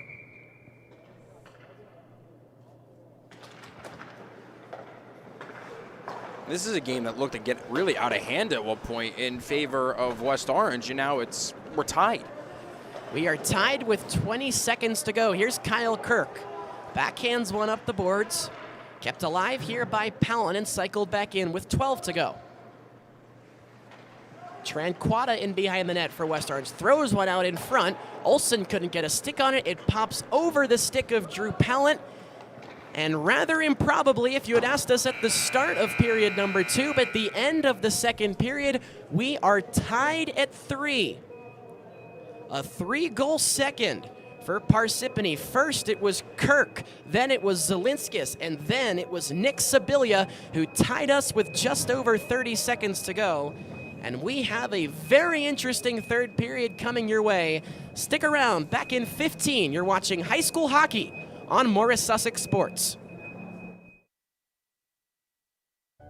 This is a game that looked to get really out of hand at one point in favor of West Orange, and now we're tied. We are tied with 20 seconds to go. Here's Kyle Kirk. Backhands one up the boards. Kept alive here by Pallant and cycled back in with 12 to go. Tranquata in behind the net for West Orange. Throws one out in front. Olsen couldn't get a stick on it. It pops over the stick of Drew Pallant. And rather improbably, if you had asked us at the start of period number 2, but the end of the second period, we are tied at 3. A 3-goal second for Parsippany. First it was Kirk, then it was Zelinskis, and then it was Nick Sibilia who tied us with just over 30 seconds to go. And we have a very interesting third period coming your way. Stick around. Back in 15, you're watching high school hockey on Morris Sussex Sports.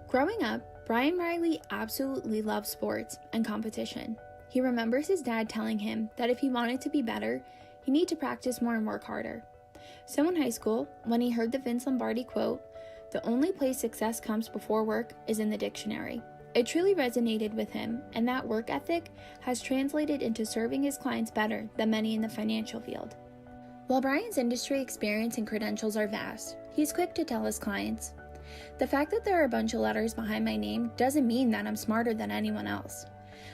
Growing up, Brian Riley absolutely loved sports and competition. He remembers his dad telling him that if he wanted to be better, he needed to practice more and work harder. So in high school, when he heard the Vince Lombardi quote, "The only place success comes before work is in the dictionary," it truly resonated with him, and that work ethic has translated into serving his clients better than many in the financial field. While Brian's industry experience and credentials are vast, he's quick to tell his clients, "The fact that there are a bunch of letters behind my name doesn't mean that I'm smarter than anyone else.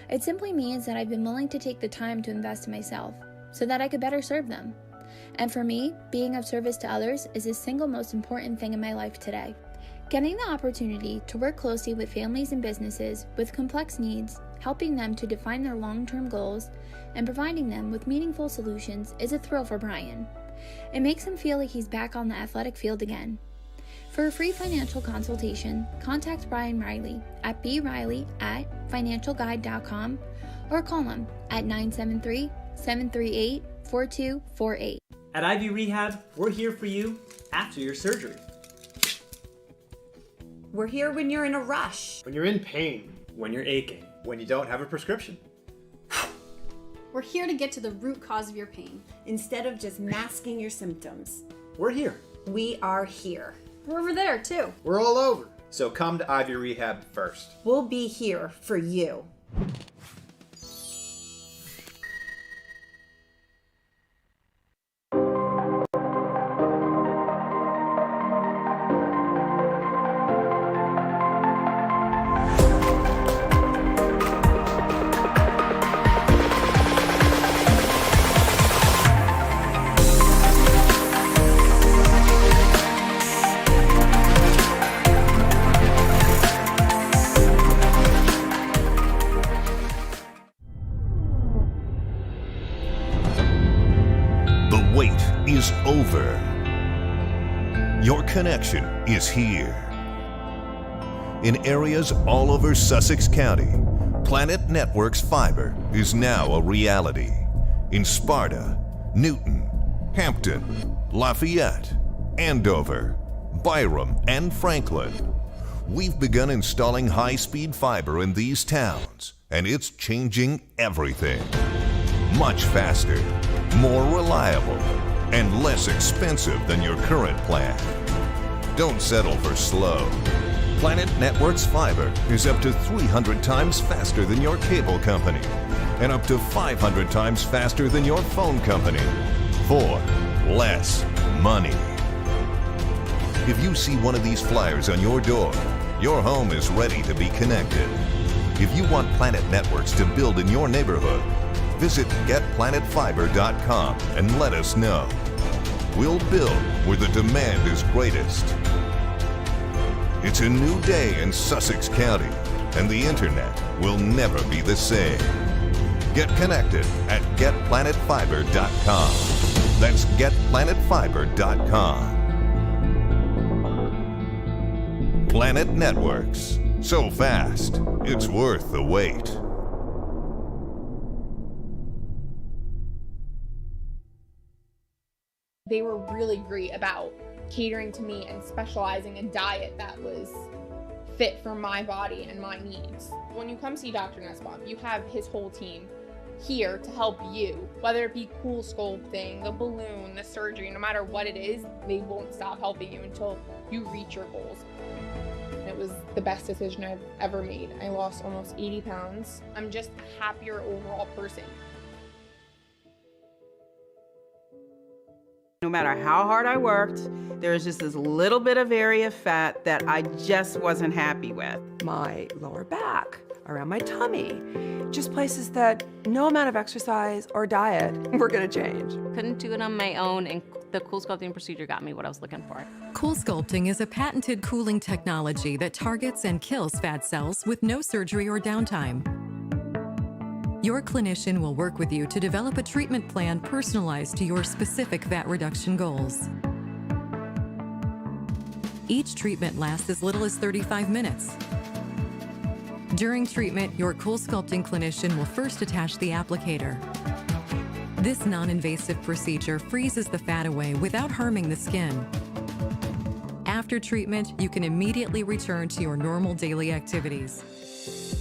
It simply means that I've been willing to take the time to invest in myself so that I could better serve them. And for me, being of service to others is the single most important thing in my life today. Getting the opportunity to work closely with families and businesses with complex needs, helping them to define their long-term goals, and providing them with meaningful solutions is a thrill for Brian. It makes him feel like he's back on the athletic field again. For a free financial consultation, contact Brian Riley at briley@financialguide.com or call him at 973-738-4248. At Ivy Rehab, we're here for you after your surgery. We're here when you're in a rush. When you're in pain. When you're aching. When you don't have a prescription. We're here to get to the root cause of your pain. Instead of just masking your symptoms. We're here. We are here. We're over there, too. We're all over. So come to Ivy Rehab first. We'll be here for you. Is over. Your connection is here. In areas all over Sussex County, Planet Networks fiber is now a reality. In Sparta, Newton, Hampton, Lafayette, Andover, Byram, and Franklin, we've begun installing high-speed fiber in these towns, and it's changing everything. Much faster, more reliable, and less expensive than your current plan. Don't settle for slow. Planet Networks fiber is up to 300 times faster than your cable company and up to 500 times faster than your phone company for less money. If you see one of these flyers on your door, your home is ready to be connected. If you want Planet Networks to build in your neighborhood, visit getplanetfiber.com and let us know. We'll build where the demand is greatest. It's a new day in Sussex County, and the internet will never be the same. Get connected at getplanetfiber.com. That's getplanetfiber.com. Planet Networks. So fast, it's worth the wait. They were really great about catering to me and specializing a diet that was fit for my body and my needs. When you come see Dr. Nussbaum, you have his whole team here to help you, whether it be Coolsculpting, the balloon, the surgery, no matter what it is, they won't stop helping you until you reach your goals. It was the best decision I've ever made. I lost almost 80 pounds. I'm just a happier overall person. No matter how hard I worked, there was just this little bit of area of fat that I just wasn't happy with. My lower back, around my tummy, just places that no amount of exercise or diet were gonna change. Couldn't do it on my own, and the Coolsculpting procedure got me what I was looking for. Coolsculpting is a patented cooling technology that targets and kills fat cells with no surgery or downtime. Your clinician will work with you to develop a treatment plan personalized to your specific fat reduction goals. Each treatment lasts as little as 35 minutes. During treatment, your Coolsculpting clinician will first attach the applicator. This non-invasive procedure freezes the fat away without harming the skin. After treatment, you can immediately return to your normal daily activities.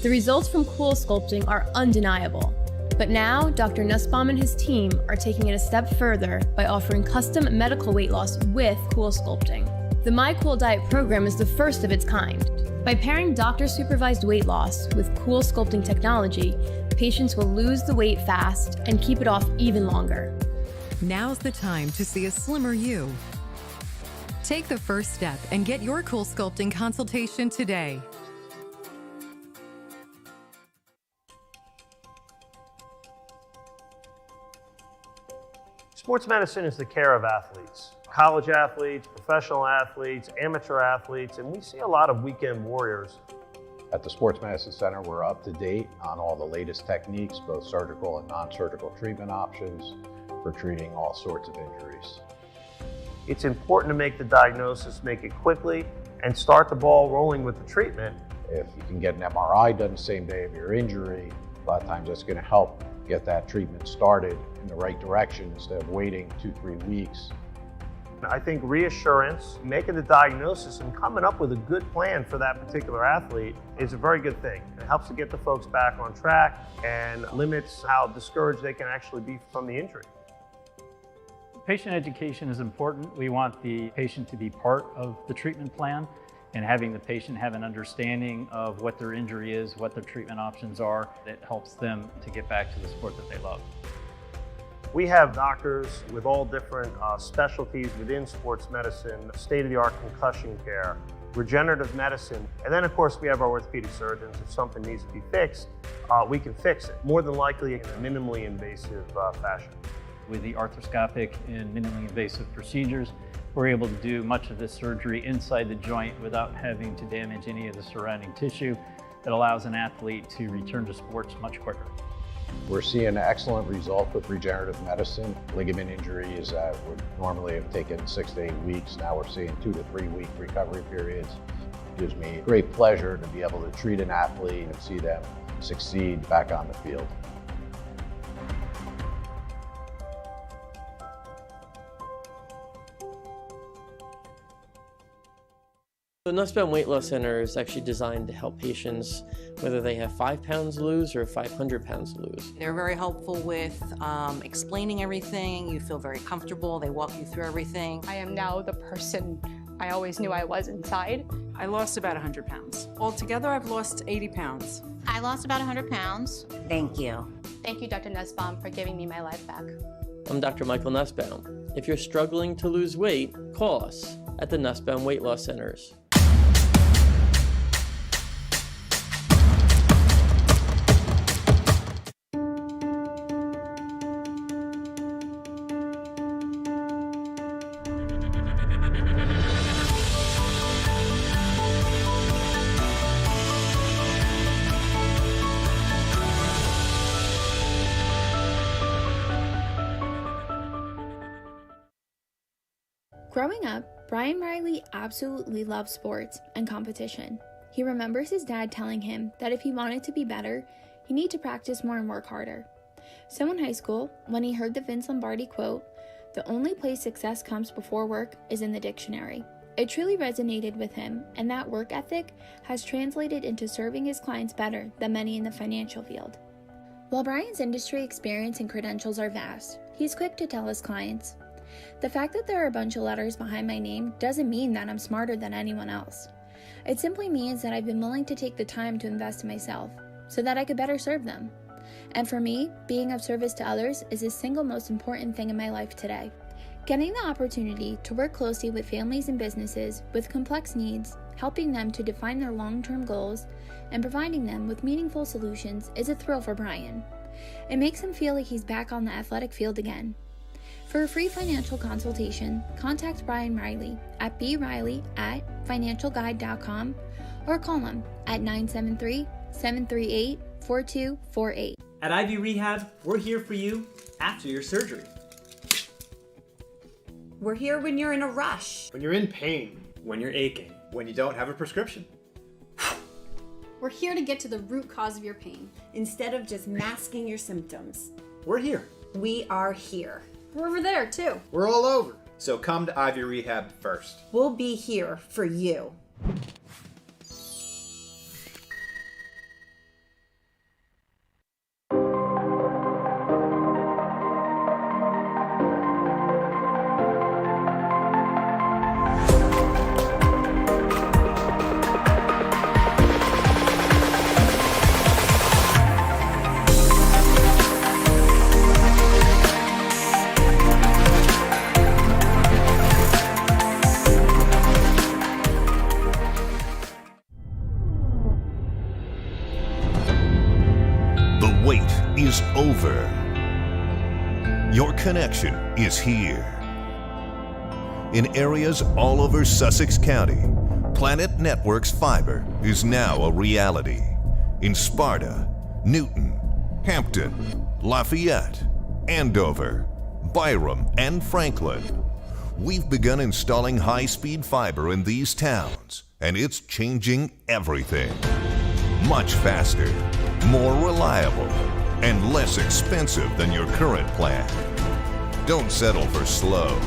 The results from Coolsculpting are undeniable. But now, Dr. Nussbaum and his team are taking it a step further by offering custom medical weight loss with Coolsculpting. The MyCool Diet program is the first of its kind. By pairing doctor-supervised weight loss with Coolsculpting technology, patients will lose the weight fast and keep it off even longer. Now's the time to see a slimmer you. Take the first step and get your Coolsculpting consultation today. Sports medicine is the care of athletes. college athletes, professional athletes, amateur athletes, and we see a lot of weekend warriors. At the Sports Medicine Center, we're up to date on all the latest techniques, both surgical and non-surgical treatment options for treating all sorts of injuries. It's important to make the diagnosis, make it quickly, and start the ball rolling with the treatment. If you can get an MRI done the same day of your injury, a lot of times that's going to help get that treatment started in the right direction instead of waiting 2-3 weeks. I think reassurance, making the diagnosis and coming up with a good plan for that particular athlete is a very good thing. It helps to get the folks back on track and limits how discouraged they can actually be from the injury. Patient education is important. We want the patient to be part of the treatment plan, and having the patient have an understanding of what their injury is, what their treatment options are, it helps them to get back to the sport that they love. We have doctors with all different specialties within sports medicine, state-of-the-art concussion care, regenerative medicine, and then of course we have our orthopedic surgeons. If something needs to be fixed, we can fix it, more than likely in a minimally invasive fashion. With the arthroscopic and minimally invasive procedures, we're able to do much of this surgery inside the joint without having to damage any of the surrounding tissue. That allows an athlete to return to sports much quicker. We're seeing excellent results with regenerative medicine. Ligament injuries that would normally have taken 6 to 8 weeks, now we're seeing 2 to 3 week recovery periods. It gives me great pleasure to be able to treat an athlete and see them succeed back on the field. The Nussbaum Weight Loss Center is actually designed to help patients whether they have 5 pounds to lose or 500 pounds to lose. They're very helpful with explaining everything. You feel very comfortable. They walk you through everything. I am now the person I always knew I was inside. I lost about 100 pounds. Altogether, I've lost 80 pounds. I lost about 100 pounds. Thank you. Thank you, Dr. Nussbaum, for giving me my life back. I'm Dr. Michael Nussbaum. If you're struggling to lose weight, call us at the Nussbaum Weight Loss Centers. Growing up, Brian Riley absolutely loved sports and competition. He remembers his dad telling him that if he wanted to be better, he needed to practice more and work harder. So in high school, when he heard the Vince Lombardi quote, "The only place success comes before work is in the dictionary," it truly resonated with him, and that work ethic has translated into serving his clients better than many in the financial field. While Brian's industry experience and credentials are vast, he's quick to tell his clients, "The fact that there are a bunch of letters behind my name doesn't mean that I'm smarter than anyone else. It simply means that I've been willing to take the time to invest in myself so that I could better serve them. And for me, being of service to others is the single most important thing in my life today." Getting the opportunity to work closely with families and businesses with complex needs, helping them to define their long-term goals, and providing them with meaningful solutions is a thrill for Brian. It makes him feel like he's back on the athletic field again. For a free financial consultation, contact Brian Riley at briley@financialguide.com or call him at 973-738-4248. At Ivy Rehab, we're here for you after your surgery. We're here when you're in a rush. When you're in pain. When you're aching. When you don't have a prescription. We're here to get to the root cause of your pain. Instead of just masking your symptoms. We're here. We are here. We're over there, too. We're all over. So come to Ivy Rehab first. We'll be here for you. Is over. Your connection is here. In areas all over Sussex County, Planet Networks fiber is now a reality. In Sparta, Newton, Hampton, Lafayette, Andover, Byram, and Franklin, we've begun installing high-speed fiber in these towns, and it's changing everything. Much faster, more reliable, and less expensive than your current plan. Don't settle for slow.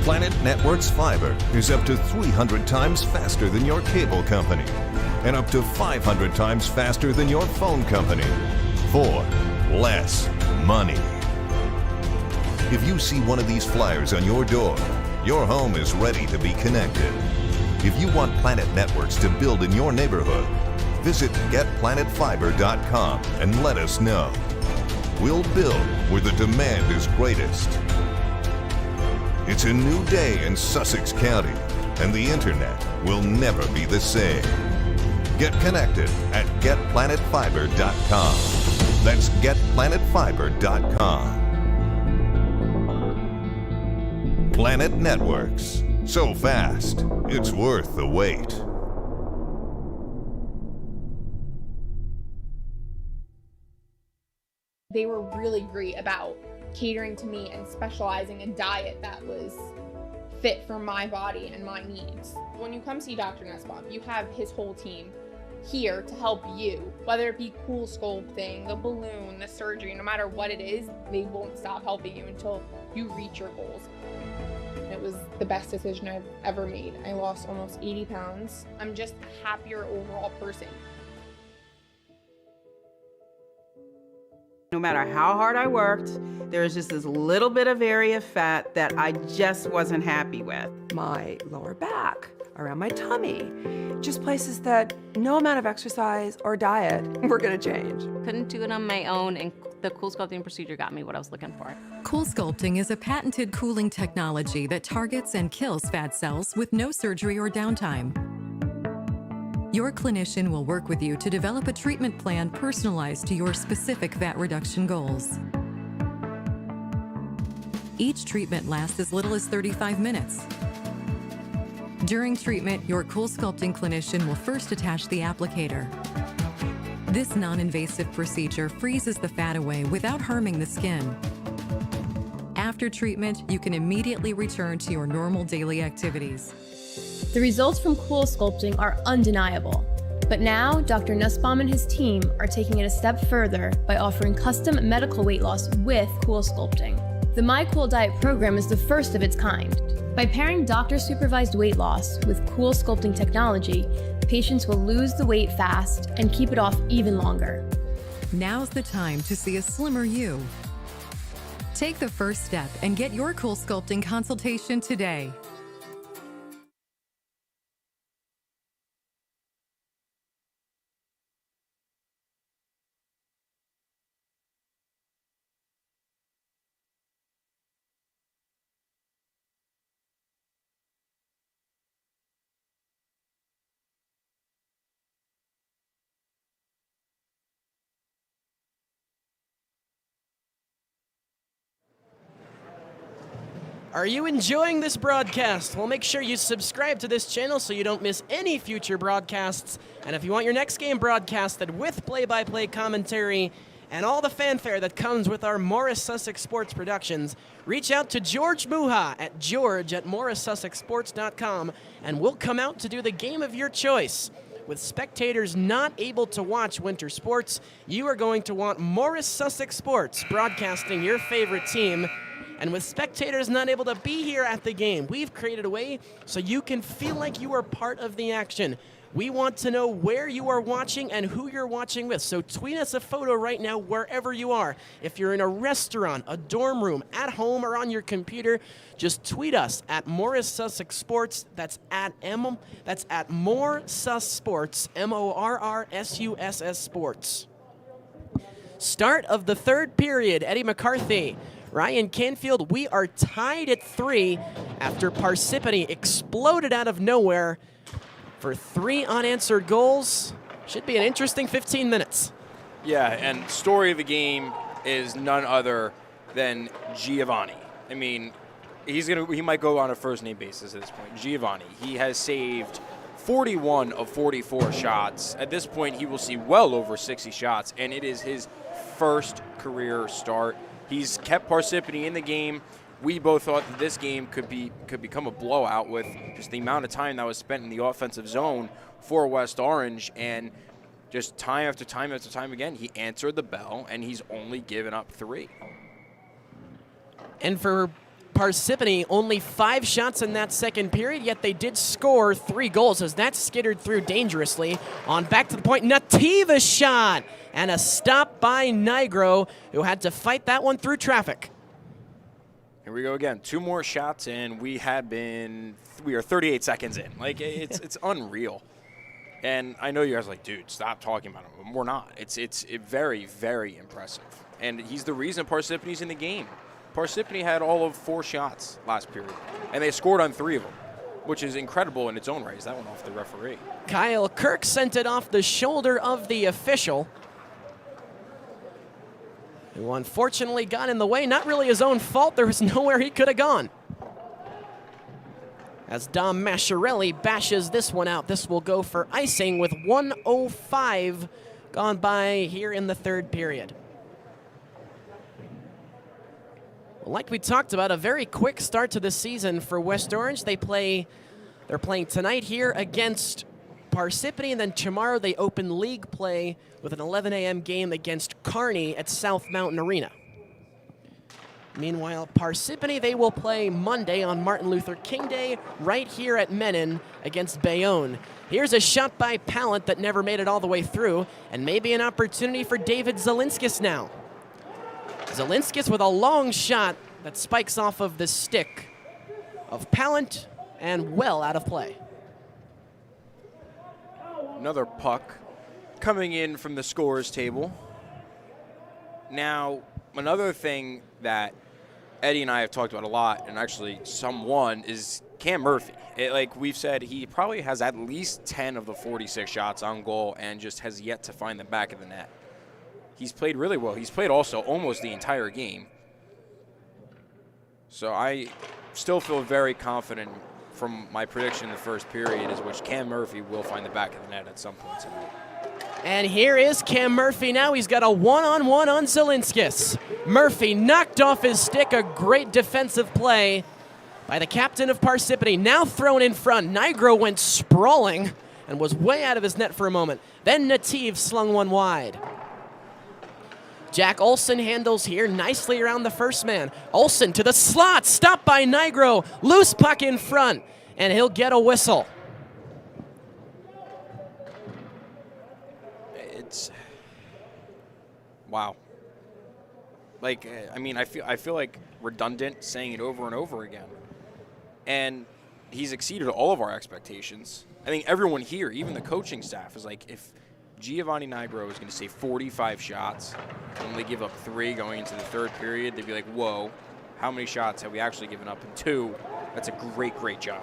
Planet Networks fiber is up to 300 times faster than your cable company and up to 500 times faster than your phone company for less money. If you see one of these flyers on your door, your home is ready to be connected. If you want Planet Networks to build in your neighborhood, visit getplanetfiber.com and let us know. We'll build where the demand is greatest. It's a new day in Sussex County, and the internet will never be the same. Get connected at getplanetfiber.com. That's getplanetfiber.com. Planet Networks. So fast, it's worth the wait. They were really great about catering to me and specializing a diet that was fit for my body and my needs. When you come see Dr. Nussbaum, you have his whole team here to help you, whether it be Coolsculpting, the balloon, the surgery, no matter what it is, they won't stop helping you until you reach your goals. It was the best decision I've ever made. I lost almost 80 pounds. I'm just a happier overall person. No matter how hard I worked, there was just this little bit of area of fat that I just wasn't happy with. My lower back, around my tummy, just places that no amount of exercise or diet were gonna change. Couldn't do it on my own, and the Coolsculpting Procedure got me what I was looking for. Coolsculpting is a patented cooling technology that targets and kills fat cells with no surgery or downtime. Your clinician will work with you to develop a treatment plan personalized to your specific fat reduction goals. Each treatment lasts as little as 35 minutes. During treatment, your Coolsculpting clinician will first attach the applicator. This non-invasive procedure freezes the fat away without harming the skin. After treatment, you can immediately return to your normal daily activities. The results from Coolsculpting are undeniable. But now, Dr. Nussbaum and his team are taking it a step further by offering custom medical weight loss with Coolsculpting. The MyCool Diet program is the first of its kind. By pairing doctor-supervised weight loss with Coolsculpting technology, patients will lose the weight fast and keep it off even longer. Now's the time to see a slimmer you. Take the first step and get your Coolsculpting consultation today. Are you enjoying this broadcast? Well, make sure you subscribe to this channel so you don't miss any future broadcasts. And if you want your next game broadcasted with play-by-play commentary and all the fanfare that comes with our Morris Sussex Sports productions, reach out to George Muha at george@morrissussexsports.com, and we'll come out to do the game of your choice. With spectators not able to watch winter sports, you are going to want Morris Sussex Sports broadcasting your favorite team. And with spectators not able to be here at the game, we've created a way so you can feel like you are part of the action. We want to know where you are watching and who you're watching with, so tweet us a photo right now wherever you are. If you're in a restaurant, a dorm room, at home, or on your computer, just tweet us at Morris Sussex Sports. That's at Morsus Sports, MORRSUSS Sports. Start of the third period, Eddie McCarthy. Ryan Canfield, we are tied at 3 after Parsippany exploded out of nowhere for 3 unanswered goals. Should be an interesting 15 minutes. Yeah, and story of the game is none other than Giovanni. I mean, he might go on a first name basis at this point. Giovanni, he has saved 41 of 44 shots. At this point, he will see well over 60 shots, and it is his first career start. He's kept Parsippany in the game. We both thought that this game could become a blowout with just the amount of time that was spent in the offensive zone for West Orange, and just time after time after time again, he answered the bell, and he's only given up 3. And for Parsippany, only 5 shots in that second period, yet they did score 3 goals as that skittered through dangerously. On back to the point, Nativa's shot, and a stop by Nigro, who had to fight that one through traffic. Here we go again. 2 more shots, and we are 38 seconds in. Like, it's unreal. And I know you guys are like, dude, stop talking about him. We're not. It's very, very impressive. And he's the reason Parsippany's in the game. Parsippany had all of 4 shots last period, and they scored on 3 of them, which is incredible in its own right. That one off the referee. Kyle Kirk sent it off the shoulder of the official, who unfortunately got in the way. Not really his own fault. There was nowhere he could have gone. As Dom Masciarelli bashes this one out, this will go for icing with 1:05 gone by here in the third period. Like we talked about, a very quick start to the season for West Orange. They're playing tonight here against Parsippany, and then tomorrow they open league play with an 11 a.m. game against Kearney at South Mountain Arena. Meanwhile, Parsippany, they will play Monday on Martin Luther King Day right here at Menin against Bayonne. Here's a shot by Pallant that never made it all the way through, and maybe an opportunity for David Zelinskis now. Zelinskis with a long shot that spikes off of the stick of Pallant and well out of play. Another puck coming in from the scorer's table. Now, another thing that Eddie and I have talked about a lot, and actually someone, is Cam Murphy. Like we've said, he probably has at least 10 of the 46 shots on goal and just has yet to find the back of the net. He's played really well. He's played also almost the entire game. So I still feel very confident from my prediction in the first period, is which Cam Murphy will find the back of the net at some point tonight. And here is Cam Murphy now. He's got a one-on-one on Zelinskis. Murphy knocked off his stick. A great defensive play by the captain of Parsippany. Now thrown in front. Nigro went sprawling and was way out of his net for a moment. Then Nativ slung one wide. Jack Olson handles here nicely around the first man. Olson to the slot, stopped by Nigro. Loose puck in front, and he'll get a whistle. It's wow. Like, I mean, I feel like redundant saying it over and over again. And he's exceeded all of our expectations. I think everyone here, even the coaching staff, is like, if Giovanni Nigro is going to save 45 shots and only give up 3 going into the third period, they'd be like, whoa, how many shots have we actually given up? And 2, that's a great, great job.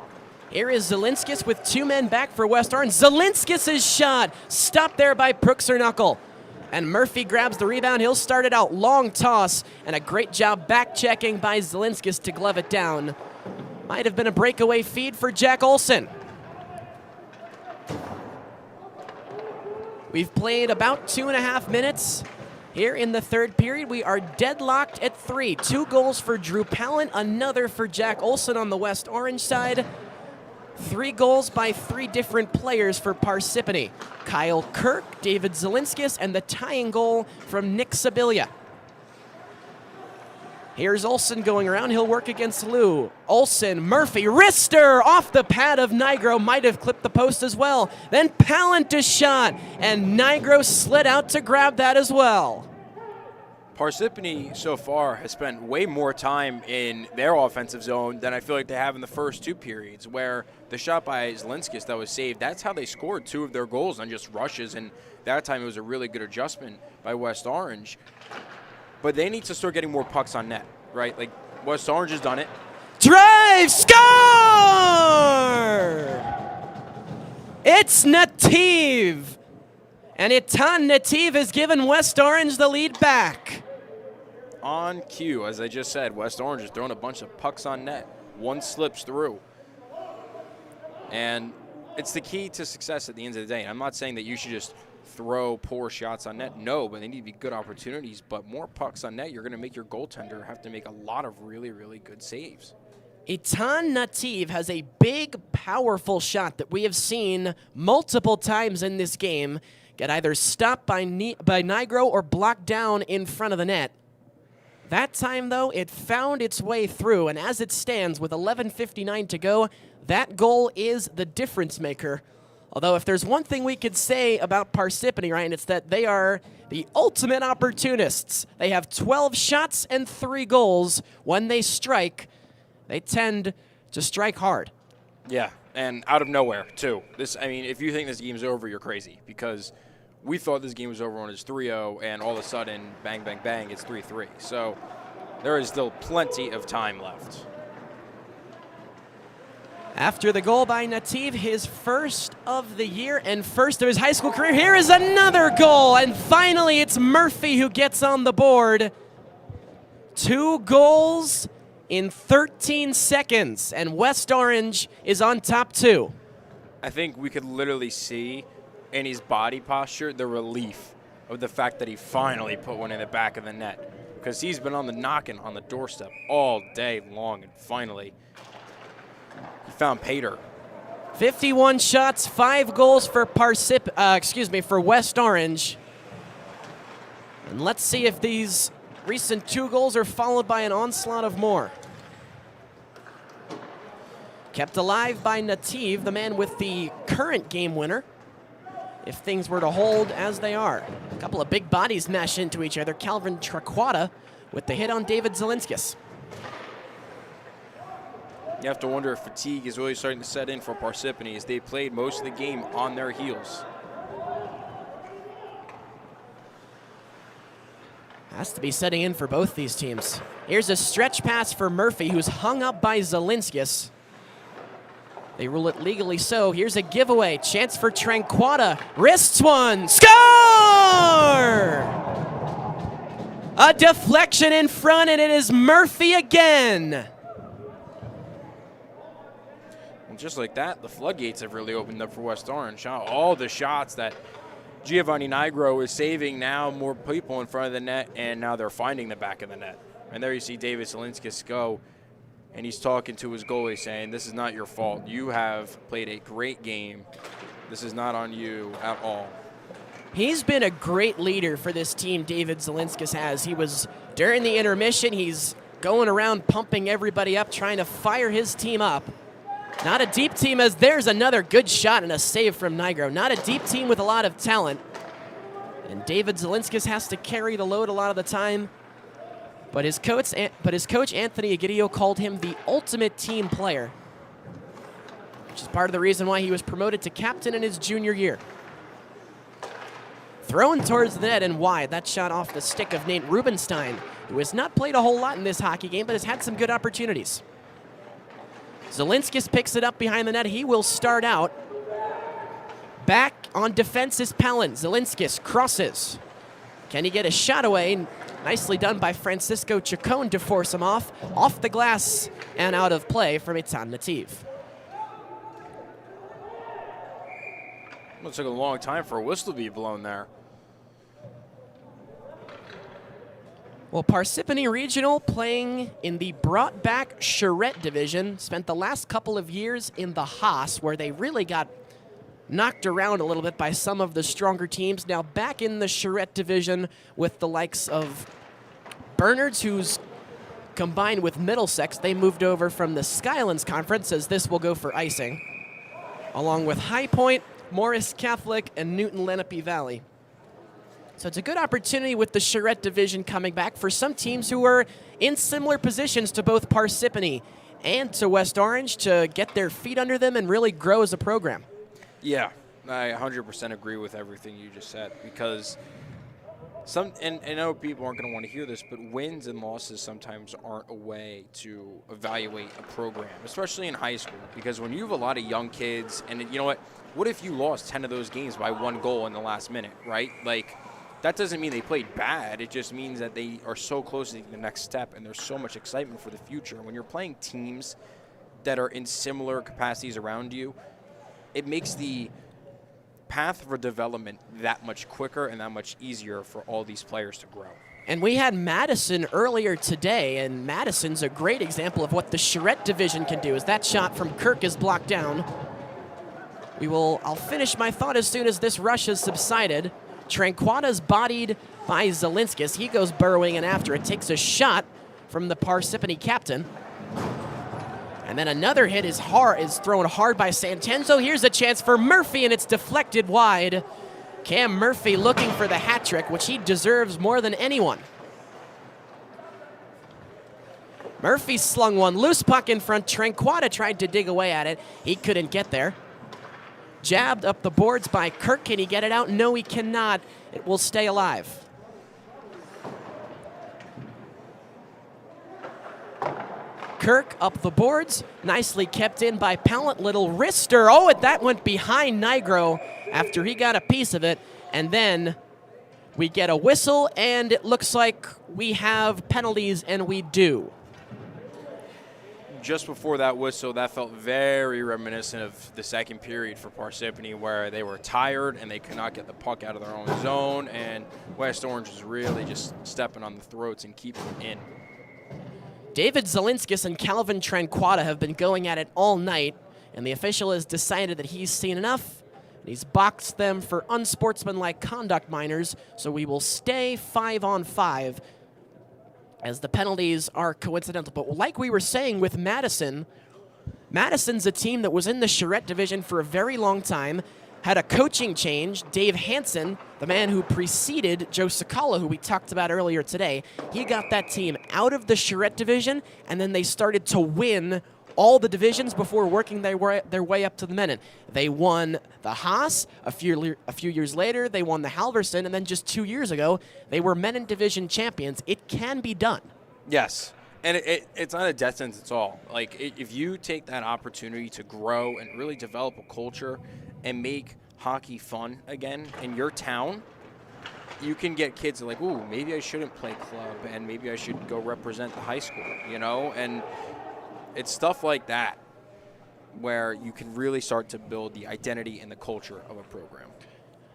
Here is Zelinskis with 2 men back for West Orange. Zelinskis' shot stopped there by Prukser-Knuckle. And Murphy grabs the rebound. He'll start it out. Long toss, and a great job back-checking by Zelinskis to glove it down. Might have been a breakaway feed for Jack Olson. We've played about 2.5 minutes here in the third period. We are deadlocked at 3. 2 goals for Drew Pallant, another for Jack Olson on the West Orange side. 3 goals by 3 different players for Parsippany. Kyle Kirk, David Zelinskis, and the tying goal from Nick Sibilia. Here's Olson going around. He'll work against Lou. Olson, Murphy, wrister off the pad of Nigro. Might have clipped the post as well. Then Pallant to shot, and Nigro slid out to grab that as well. Parsippany so far has spent way more time in their offensive zone than I feel like they have in the first 2 periods, where the shot by Zelinskis that was saved, that's how they scored 2 of their goals on just rushes, and that time it was a really good adjustment by West Orange. But they need to start getting more pucks on net, right? Like, West Orange has done it. Drive, score! It's Nativ. And Itan Nativ has given West Orange the lead back. On cue, as I just said, West Orange has thrown a bunch of pucks on net. One slips through. And it's the key to success at the end of the day. And I'm not saying that you should just throw poor shots on net. No, but they need to be good opportunities. But more pucks on net, you're going to make your goaltender have to make a lot of really, really good saves. Eitan Nativ has a big, powerful shot that we have seen multiple times in this game get either stopped by Nigro or blocked down in front of the net. That time, though, it found its way through, and as it stands with 11:59 to go, that goal is the difference maker. Although if there's one thing we could say about Parsippany, Ryan, it's that they are the ultimate opportunists. They have 12 shots and 3 goals. When they strike, they tend to strike hard. Yeah, and out of nowhere, too. If you think this game's over, you're crazy, because we thought this game was over when it's 3-0, and all of a sudden, bang, bang, bang, it's 3-3. So there is still plenty of time left. After the goal by Nativ, his first of the year and first of his high school career, here is another goal, and finally it's Murphy who gets on the board. 2 goals in 13 seconds, and West Orange is on top 2. I think we could literally see in his body posture the relief of the fact that he finally put one in the back of the net, because he's been on the knocking on the doorstep all day long, and finally he found Pater. 51 shots, 5 goals for for West Orange. And let's see if these recent 2 goals are followed by an onslaught of more. Kept alive by Nativ, the man with the current game winner. If things were to hold as they are. A couple of big bodies mash into each other. Calvin Traquata with the hit on David Zelinskis. You have to wonder if fatigue is really starting to set in for Parsippany, as they played most of the game on their heels. Has to be setting in for both these teams. Here's a stretch pass for Murphy, who's hung up by Zelinskis. They rule it legally so. Here's a giveaway. Chance for Tranquata. Wrists one. Score! A deflection in front, and it is Murphy again. And just like that, the floodgates have really opened up for West Orange. All the shots that Giovanni Nigro is saving, now more people in front of the net, and now they're finding the back of the net. And there you see David Zelinskis go, and he's talking to his goalie saying, this is not your fault. You have played a great game. This is not on you at all. He's been a great leader for this team, David Zelinskis has. He was, during the intermission, he's going around pumping everybody up, trying to fire his team up. Not a deep team, as there's another good shot and a save from Nigro. Not a deep team with a lot of talent. And David Zelinskis has to carry the load a lot of the time. But his coach Anthony Egidio called him the ultimate team player, which is part of the reason why he was promoted to captain in his junior year. Thrown towards the net and wide. That shot off the stick of Nate Rubenstein, who has not played a whole lot in this hockey game, but has had some good opportunities. Zelinskis picks it up behind the net. He will start out. Back on defense is Palin. Zelinskis crosses. Can he get a shot away? Nicely done by Francisco Chacon to force him off the glass and out of play from Eitan Nativ. It took a long time for a whistle to be blown there. Well, Parsippany Regional, playing in the brought-back Charette division, spent the last couple of years in the Haas, where they really got knocked around a little bit by some of the stronger teams. Now back in the Charette division with the likes of Bernards, who's combined with Middlesex. They moved over from the Skylands Conference, as this will go for icing, along with High Point, Morris Catholic, and Newton Lenape Valley. So it's a good opportunity with the Charette division coming back for some teams who are in similar positions to both Parsippany and to West Orange to get their feet under them and really grow as a program. Yeah, I 100% agree with everything you just said, because and I know people aren't going to want to hear this, but wins and losses sometimes aren't a way to evaluate a program, especially in high school, because when you have a lot of young kids, and you know what if you lost 10 of those games by 1 goal in the last minute, right? Like, that doesn't mean they played bad. It just means that they are so close to the next step, and there's so much excitement for the future. When you're playing teams that are in similar capacities around you, it makes the path for development that much quicker and that much easier for all these players to grow. And we had Madison earlier today, and Madison's a great example of what the charrette division can do, as that shot from Kirk is blocked down. I'll finish my thought as soon as this rush has subsided. Tranquata's bodied by Zelinskis. He goes burrowing in after it, takes a shot from the Parsippany captain. And then another hit is thrown hard by Santenzo. Here's a chance for Murphy, and it's deflected wide. Cam Murphy looking for the hat trick, which he deserves more than anyone. Murphy slung one. Loose puck in front. Tranquata tried to dig away at it. He couldn't get there. Jabbed up the boards by Kirk. Can he get it out? No, he cannot. It will stay alive. Kirk up the boards. Nicely kept in by Pallant. Little wrister. Oh, that went behind Nigro after he got a piece of it. And then we get a whistle, and it looks like we have penalties, and we do. Just before that whistle, that felt very reminiscent of the second period for Parsippany, where they were tired and they could not get the puck out of their own zone, and West Orange was really just stepping on the throats and keeping them in. David Zelinskis and Calvin Tranquata have been going at it all night, and the official has decided that he's seen enough, and he's boxed them for unsportsmanlike conduct minors, so we will stay 5-on-5 as the penalties are coincidental. But like we were saying with Madison, Madison's a team that was in the charrette division for a very long time, had a coaching change. Dave Hansen, the man who preceded Joe Sakala, who we talked about earlier today, he got that team out of the charrette division, and then they started to win all the divisions before working their way up to the Menin. They won the Haas. A few years later, they won the Halverson, and then just 2 years ago, they were Menin division champions. It can be done. Yes, and it's not a death sentence at all. Like, if you take that opportunity to grow and really develop a culture and make hockey fun again in your town, you can get kids like, ooh, maybe I shouldn't play club, and maybe I should go represent the high school, you know? And it's stuff like that where you can really start to build the identity and the culture of a program.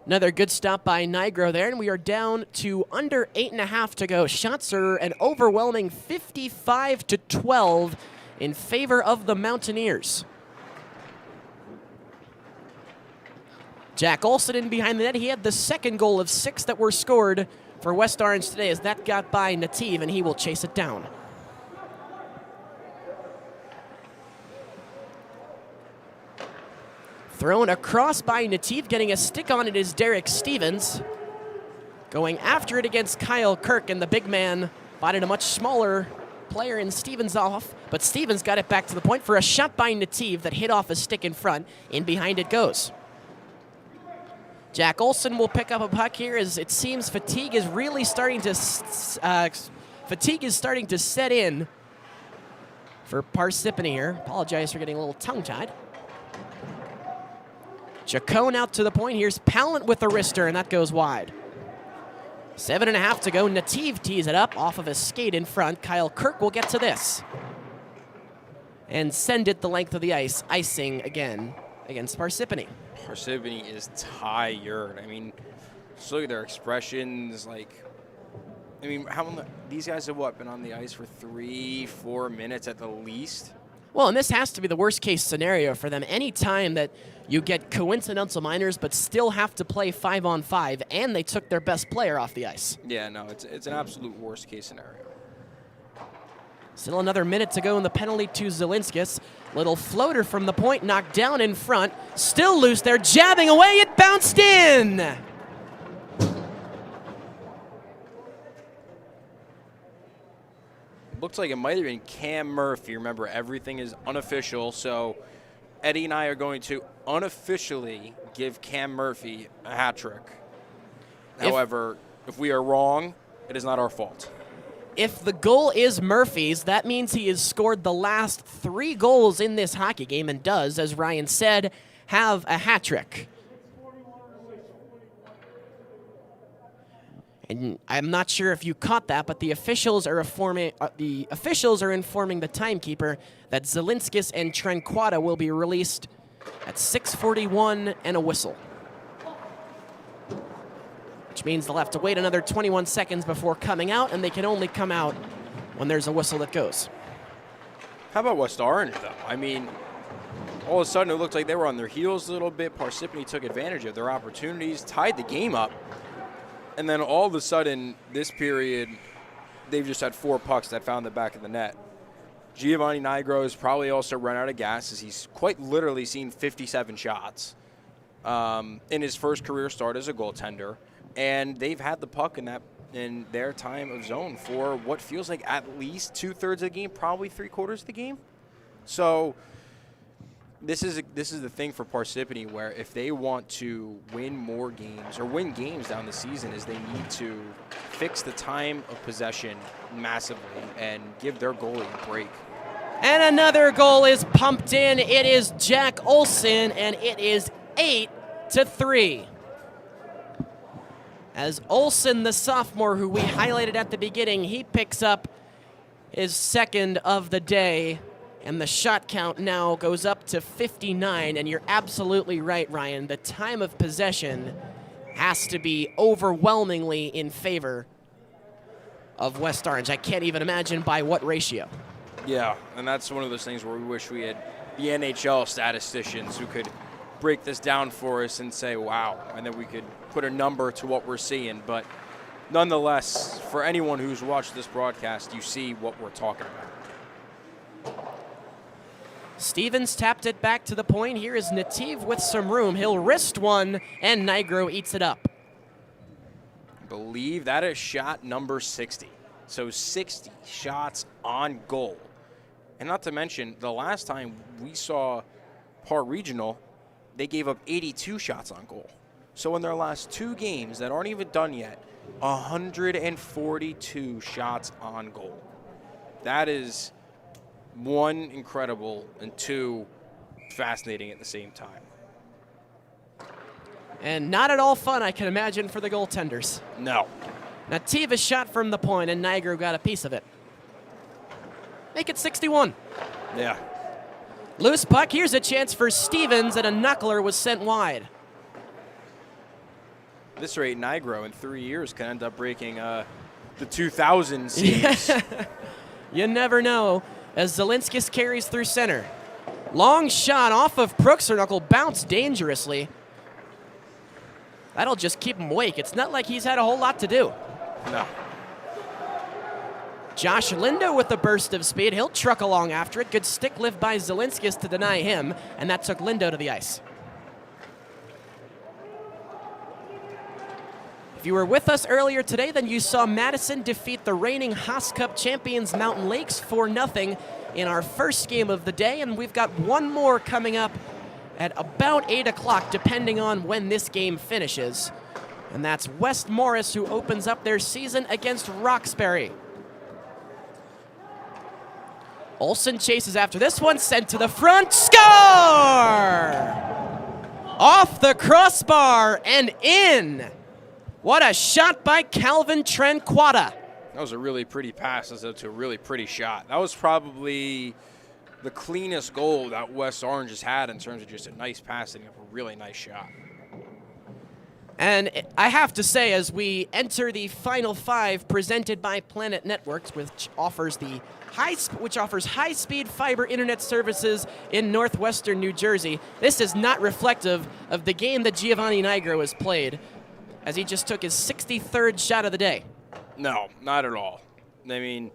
Another good stop by Nigro there, and we are down to under 8.5 to go. Shots are an overwhelming 55-12 in favor of the Mountaineers. Jack Olson in behind the net. He had the second goal of 6 that were scored for West Orange today, as that got by Nativ, and he will chase it down. Thrown across by Nativ, getting a stick on it is Derek Stevens. Going after it against Kyle Kirk, and the big man botted a much smaller player in Stevens off, but Stevens got it back to the point for a shot by Nativ that hit off a stick in front. In behind it goes. Jack Olson will pick up a puck here, as it seems fatigue is really starting to set in for Parsippany here. Apologize for getting a little tongue-tied. Chacon out to the point. Here's Pallant with a wrister, and that goes wide. 7.5 to go. Nativ tees it up off of a skate in front. Kyle Kirk will get to this and send it the length of the ice, icing again against Parsippany. Parsippany is tired. I mean, just look at their expressions. Like, I mean, these guys have been on the ice for 3-4 minutes at the least? Well, and this has to be the worst case scenario for them. Any time that you get coincidental minors but still have to play 5-on-5, and they took their best player off the ice. Yeah, no, it's an absolute worst case scenario. Still another minute to go in the penalty to Zelinskis. Little floater from the point, knocked down in front. Still loose there, jabbing away, it bounced in! Looks like it might have been Cam Murphy. Remember, everything is unofficial, so Eddie and I are going to unofficially give Cam Murphy a hat trick. However, if we are wrong, it is not our fault. If the goal is Murphy's, that means he has scored the last 3 goals in this hockey game and does, as Ryan said, have a hat trick. And I'm not sure if you caught that, but the officials are informing the timekeeper that Zelinskis and Trenquata will be released at 6:41 and a whistle. Which means they'll have to wait another 21 seconds before coming out, and they can only come out when there's a whistle that goes. How about West Orange, though? I mean, all of a sudden it looked like they were on their heels a little bit. Parsippany took advantage of their opportunities, tied the game up, and then all of a sudden, this period, they've just had 4 pucks that found the back of the net. Giovanni Nigro has probably also run out of gas, as he's quite literally seen 57 shots in his first career start as a goaltender. And they've had the puck in their time of zone for what feels like at least 2/3 of the game, probably 3/4 of the game. So this is the thing for Parsippany, where if they want to win more games or win games down the season, is they need to fix the time of possession massively and give their goalie a break. And another goal is pumped in. It is Jack Olson, and it is 8-3. As Olson, the sophomore who we highlighted at the beginning, he picks up his second of the day, and the shot count now goes up to 59. And you're absolutely right, Ryan. The time of possession has to be overwhelmingly in favor of West Orange. I can't even imagine by what ratio. Yeah, and that's one of those things where we wish we had the NHL statisticians who could break this down for us and say, wow, and then we could put a number to what we're seeing. But nonetheless, for anyone who's watched this broadcast, you see what we're talking about. Stevens tapped it back to the point. Here is Nativ with some room. He'll wrist one, and Nigro eats it up. I believe that is shot number 60. So 60 shots on goal. And not to mention, the last time we saw Par Regional, they gave up 82 shots on goal. So in their last 2 games that aren't even done yet, 142 shots on goal. That is 1, incredible, and 2, fascinating at the same time. And not at all fun, I can imagine, for the goaltenders. No. Nativa shot from the point, and Nigro got a piece of it. Make it 61. Yeah. Loose puck. Here's a chance for Stevens, and a knuckler was sent wide. At this rate, Nigro in 3 years can end up breaking the 2000 series. Yeah. You never know, as Zelinskis carries through center. Long shot off of Prookser-knuckle, bounced dangerously. That'll just keep him awake. It's not like he's had a whole lot to do. No. Josh Lindo with a burst of speed. He'll truck along after it. Good stick lift by Zelinskis to deny him, and that took Lindo to the ice. If you were with us earlier today, then you saw Madison defeat the reigning Haas Cup champions Mountain Lakes 4-0 in our first game of the day, and we've got one more coming up at about 8 o'clock, depending on when this game finishes. And that's West Morris, who opens up their season against Roxbury. Olson chases after this one, sent to the front, score! Off the crossbar and in. What a shot by Calvin Trenquata. That was a really pretty pass to a really pretty shot. That was probably the cleanest goal that West Orange has had in terms of just a nice passing of a really nice shot. And I have to say, as we enter the Final 5 presented by Planet Networks, which offers high-speed fiber internet services in northwestern New Jersey, this is not reflective of the game that Giovanni Nigro has played, as he just took his 63rd shot of the day. No, not at all. I mean,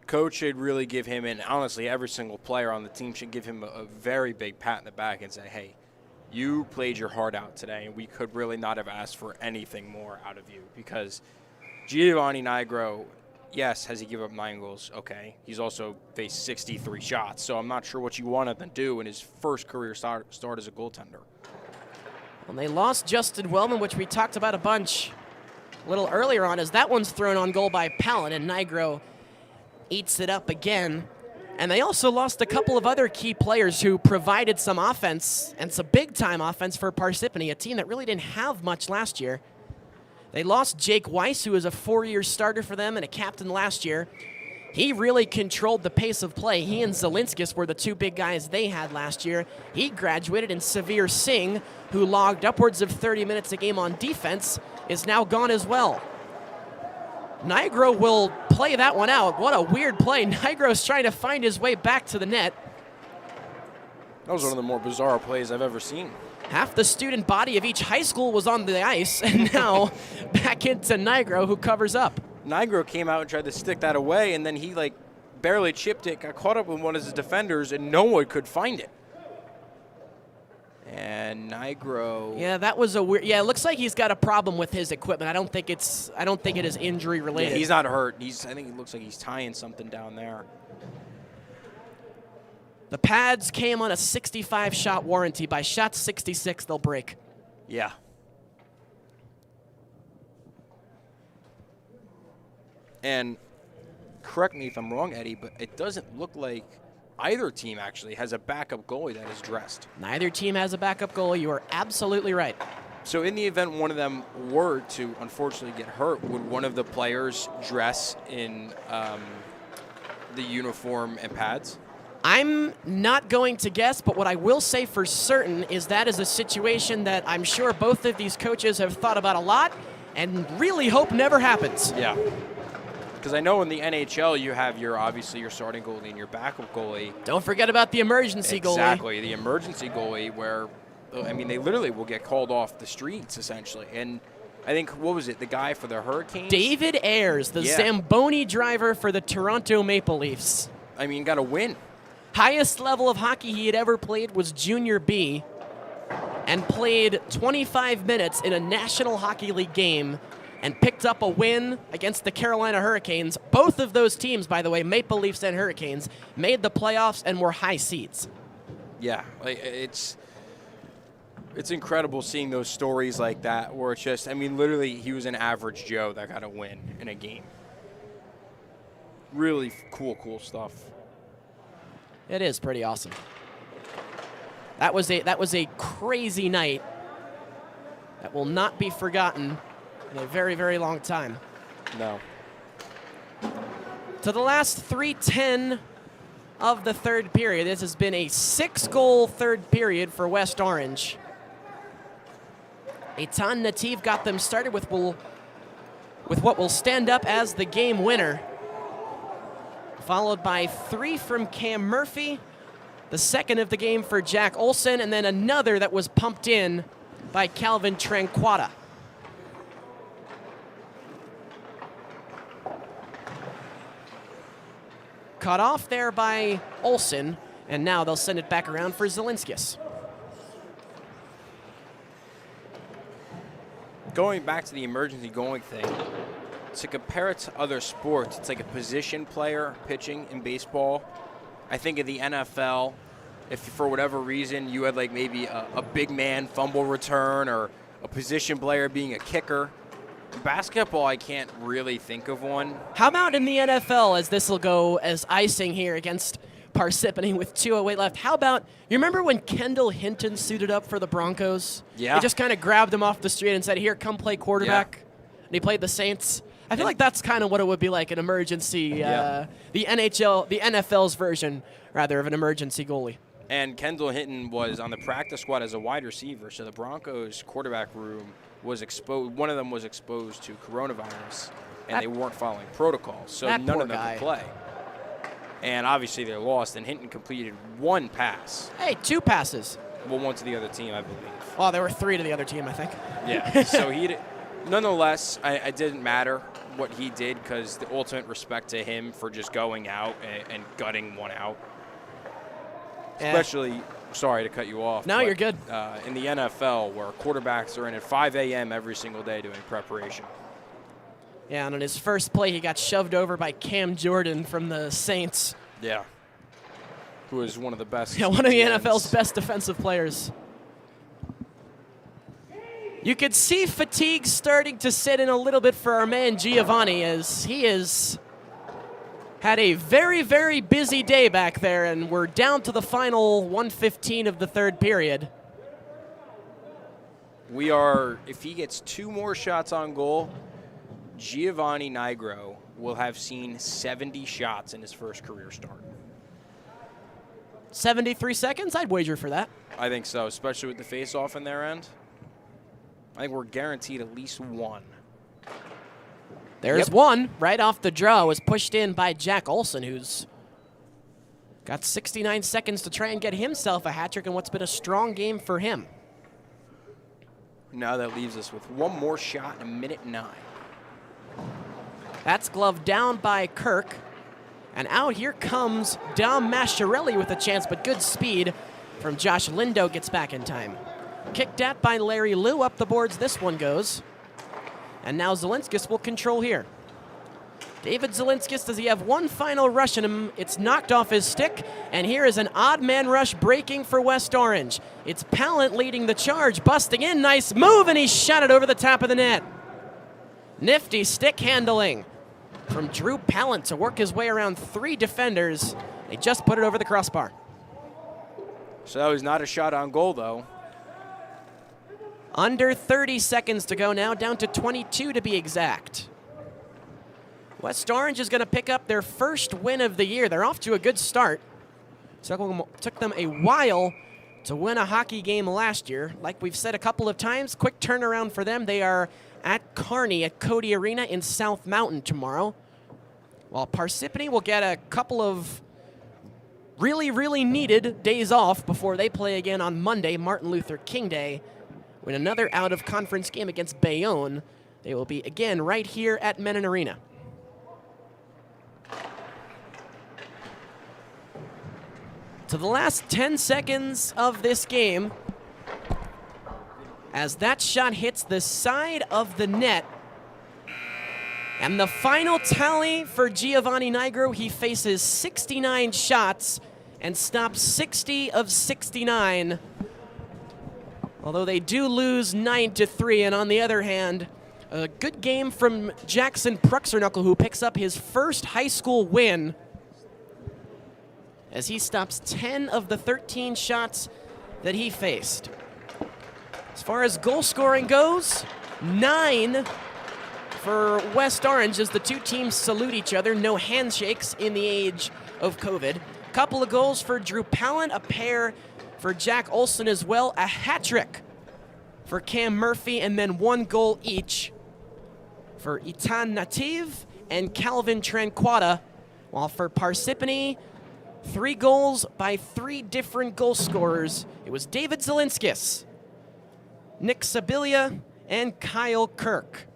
coach should really give him, and honestly, every single player on the team should give him a very big pat in the back and say, hey, you played your heart out today, and we could really not have asked for anything more out of you, because Giovanni Nigro, yes, has he given up 9 goals? Okay. He's also faced 63 shots, so I'm not sure what you wanted to do in his first career start as a goaltender. Well, they lost Justin Wellman, which we talked about a bunch a little earlier on, as that one's thrown on goal by Palin, and Nigro eats it up again. And they also lost a couple of other key players who provided some offense, and some big-time offense for Parsippany, a team that really didn't have much last year. They lost Jake Weiss, who was a 4-year starter for them and a captain last year. He really controlled the pace of play. He and Zelinskis were the two big guys they had last year. He graduated, and Savir Singh, who logged upwards of 30 minutes a game on defense, is now gone as well. Nigro will play that one out. What a weird play. Nigro's trying to find his way back to the net. That was one of the more bizarre plays I've ever seen. Half the student body of each high school was on the ice, and now back into Nigro, who covers up. Nigro came out and tried to stick that away, and then he barely chipped it, got caught up with one of his defenders, and no one could find it. And Nigro. Yeah, that was a weird. Yeah, it looks like he's got a problem with his equipment. I don't think it is injury related. Yeah, he's not hurt. I think it looks like he's tying something down there. The pads came on a 65-shot warranty. By shot 66, they'll break. Yeah. And correct me if I'm wrong, Eddie, but it doesn't look like either team actually has a backup goalie that is dressed. Neither team has a backup goalie. You are absolutely right. So in the event one of them were to unfortunately get hurt, would one of the players dress in the uniform and pads? I'm not going to guess, but what I will say for certain is that is a situation that I'm sure both of these coaches have thought about a lot and really hope never happens. Yeah. Because I know in the NHL you have obviously your starting goalie and your backup goalie. Don't forget about the emergency goalie. Exactly, the emergency goalie where, they literally will get called off the streets essentially. And I think, what was it, the guy for the Hurricanes? David Ayers, the Zamboni driver for the Toronto Maple Leafs. Got to win. Highest level of hockey he had ever played was Junior B, and played 25 minutes in a National Hockey League game and picked up a win against the Carolina Hurricanes. Both of those teams, by the way, Maple Leafs and Hurricanes, made the playoffs and were high seeds. Yeah, it's incredible seeing those stories like that where it's just, literally he was an average Joe that got a win in a game. Really cool stuff. It is pretty awesome. That was a crazy night that will not be forgotten in a very, very long time. No. To the last 3:10 of the third period. This has been a 6-goal third period for West Orange. Eitan Nativ got them started with what will stand up as the game winner, followed by 3 from Cam Murphy, the second of the game for Jack Olson, and then another that was pumped in by Calvin Tranquata. Cut off there by Olson, and now they'll send it back around for Zelinskis. Going back to the emergency goalie thing, to compare it to other sports, it's like a position player pitching in baseball. I think in the NFL, if for whatever reason you had maybe a big man fumble return or a position player being a kicker. In basketball, I can't really think of one. How about in the NFL, as this will go as icing here against Parsippany with 2:08 left? How about, you remember when Kendall Hinton suited up for the Broncos? Yeah. They just kind of grabbed him off the street and said, here, come play quarterback. Yeah. And he played the Saints. I feel like that's kind of what it would be like, an emergency, the NFL's version, rather, of an emergency goalie. And Kendall Hinton was on the practice squad as a wide receiver, so the Broncos quarterback room was exposed. One of them was exposed to coronavirus, and they weren't following protocols, so none of them could play. And obviously they lost, and Hinton completed 1 pass. Hey, 2 passes. Well, 1 to the other team, I believe. Well, there were 3 to the other team, I think. Yeah, so nonetheless, it didn't matter what he did because the ultimate respect to him for just going out and gutting one out. Especially, sorry to cut you off. No, you're good. In the NFL, where quarterbacks are in at 5 a.m. every single day doing preparation. Yeah, and on his first play, he got shoved over by Cam Jordan from the Saints. Yeah. Who is one of the best. Yeah, one of the NFL's best defensive players. You could see fatigue starting to set in a little bit for our man Giovanni, as he is had a very, very busy day back there, and we're down to the final 1:15 of the third period. If he gets 2 more shots on goal, Giovanni Nigro will have seen 70 shots in his first career start. 73 seconds? I'd wager for that. I think so, especially with the face-off in their end. I think we're guaranteed at least 1. There's one right off the draw. Was pushed in by Jack Olson, who's got 69 seconds to try and get himself a hat trick in what's been a strong game for him. Now that leaves us with 1 more shot in 1:09. That's gloved down by Kirk. And out here comes Dom Masciarelli with a chance, but good speed from Josh Lindo gets back in time. Kicked at by Larry Liu. Up the boards this one goes. And now Zelinskis will control here. David Zelinskis, does he have one final rush in him? It's knocked off his stick, and here is an odd man rush breaking for West Orange. It's Pallant leading the charge, busting in, nice move, and he shot it over the top of the net. Nifty stick handling from Drew Pallant to work his way around 3 defenders. They just put it over the crossbar. So that was not a shot on goal, though. Under 30 seconds to go now, down to 22 to be exact. West Orange is going to pick up their first win of the year. They're off to a good start. Took them a while to win a hockey game last year. Like we've said a couple of times, quick turnaround for them. They are at Kearney at Cody Arena in South Mountain tomorrow. While Parsippany will get a couple of really, really needed days off before they play again on Monday, Martin Luther King Day. Win another out-of-conference game against Bayonne. They will be again right here at Menon Arena. To the last 10 seconds of this game, as that shot hits the side of the net. And the final tally for Giovanni Nigro, he faces 69 shots and stops 60 of 69. Although they do lose 9-3, and on the other hand, a good game from Jackson Pruxerknuckle, who picks up his first high school win as he stops 10 of the 13 shots that he faced. As far as goal scoring goes, 9 for West Orange as the 2 teams salute each other. No handshakes in the age of COVID. Couple of goals for Drew Pallant, a pair for Jack Olson as well, a hat trick for Cam Murphy, and then 1 goal each for Itan Nativ and Calvin Tranquata. While for Parsippany, 3 goals by 3 different goal scorers. It was David Zelinskis, Nick Sibilia, and Kyle Kirk.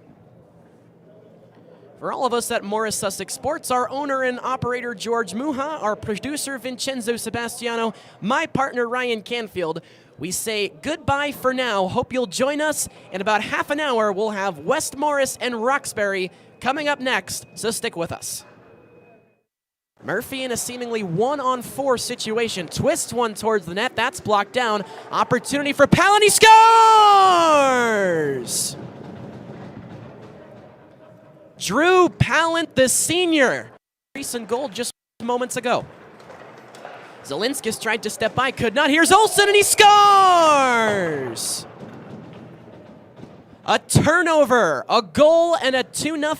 For all of us at Morris Sussex Sports, our owner and operator George Muha, our producer Vincenzo Sebastiano, my partner Ryan Canfield, we say goodbye for now. Hope you'll join us. In about half an hour, we'll have West Morris and Roxbury coming up next, so stick with us. Murphy in a seemingly 1-on-4 situation. Twists one towards the net. That's blocked down. Opportunity for Pallant. He scores! Drew Pallant, the senior. Recent goal just moments ago. Zelinskis tried to step by, could not. Here's Olson, and he scores! A turnover, a goal, and a 2-0.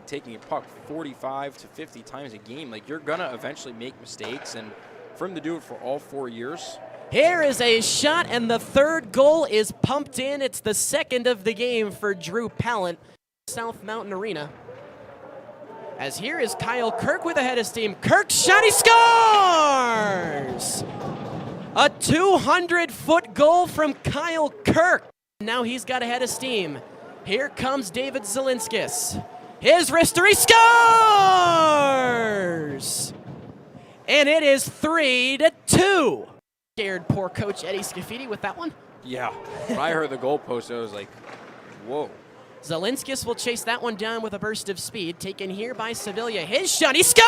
Taking a puck 45 to 50 times a game, like, you're gonna eventually make mistakes, and for him to do it for all 4 years. Here is a shot, and the 3rd goal is pumped in. It's the 2nd of the game for Drew Pallant, South Mountain Arena. As here is Kyle Kirk with a head of steam. Kirk's shot, he scores! A 200-foot goal from Kyle Kirk. Now he's got a head of steam. Here comes David Zelinskis. His wrister, he scores! And it is 3-2. Scared poor coach Eddie Scafidi with that one. Yeah, when I heard the goalpost, I was like, whoa. Zelinskis will chase that one down with a burst of speed. Taken here by Sevilla. His shot, he scores!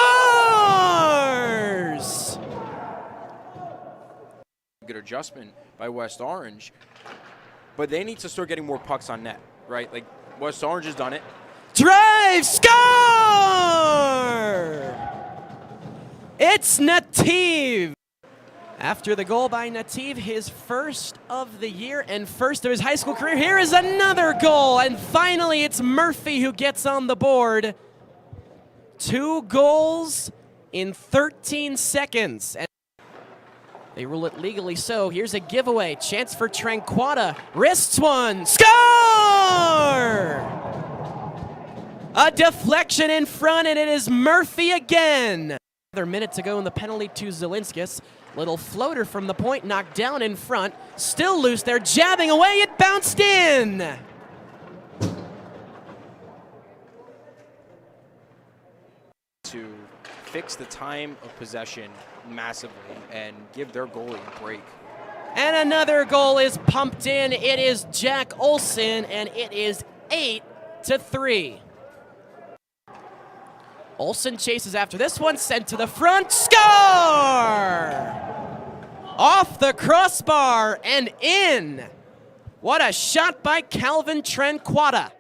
Good adjustment by West Orange, but they need to start getting more pucks on net, right? Like, West Orange has done it. Drive, score! It's Nativ. After the goal by Nativ, his first of the year and first of his high school career, here is another goal. And finally, it's Murphy who gets on the board. 2 goals in 13 seconds. And they rule it legally so. Here's a giveaway. Chance for Tranquata. Wrists one. Score! A deflection in front, and it is Murphy again. Another minute to go in the penalty to Zelinskis. Little floater from the point, knocked down in front. Still loose there, jabbing away, it bounced in. To fix the time of possession massively and give their goalie a break. And another goal is pumped in. It is Jack Olson, and it is 8-3. Olson chases after this one, sent to the front, score! Off the crossbar and in. What a shot by Calvin Tranquata.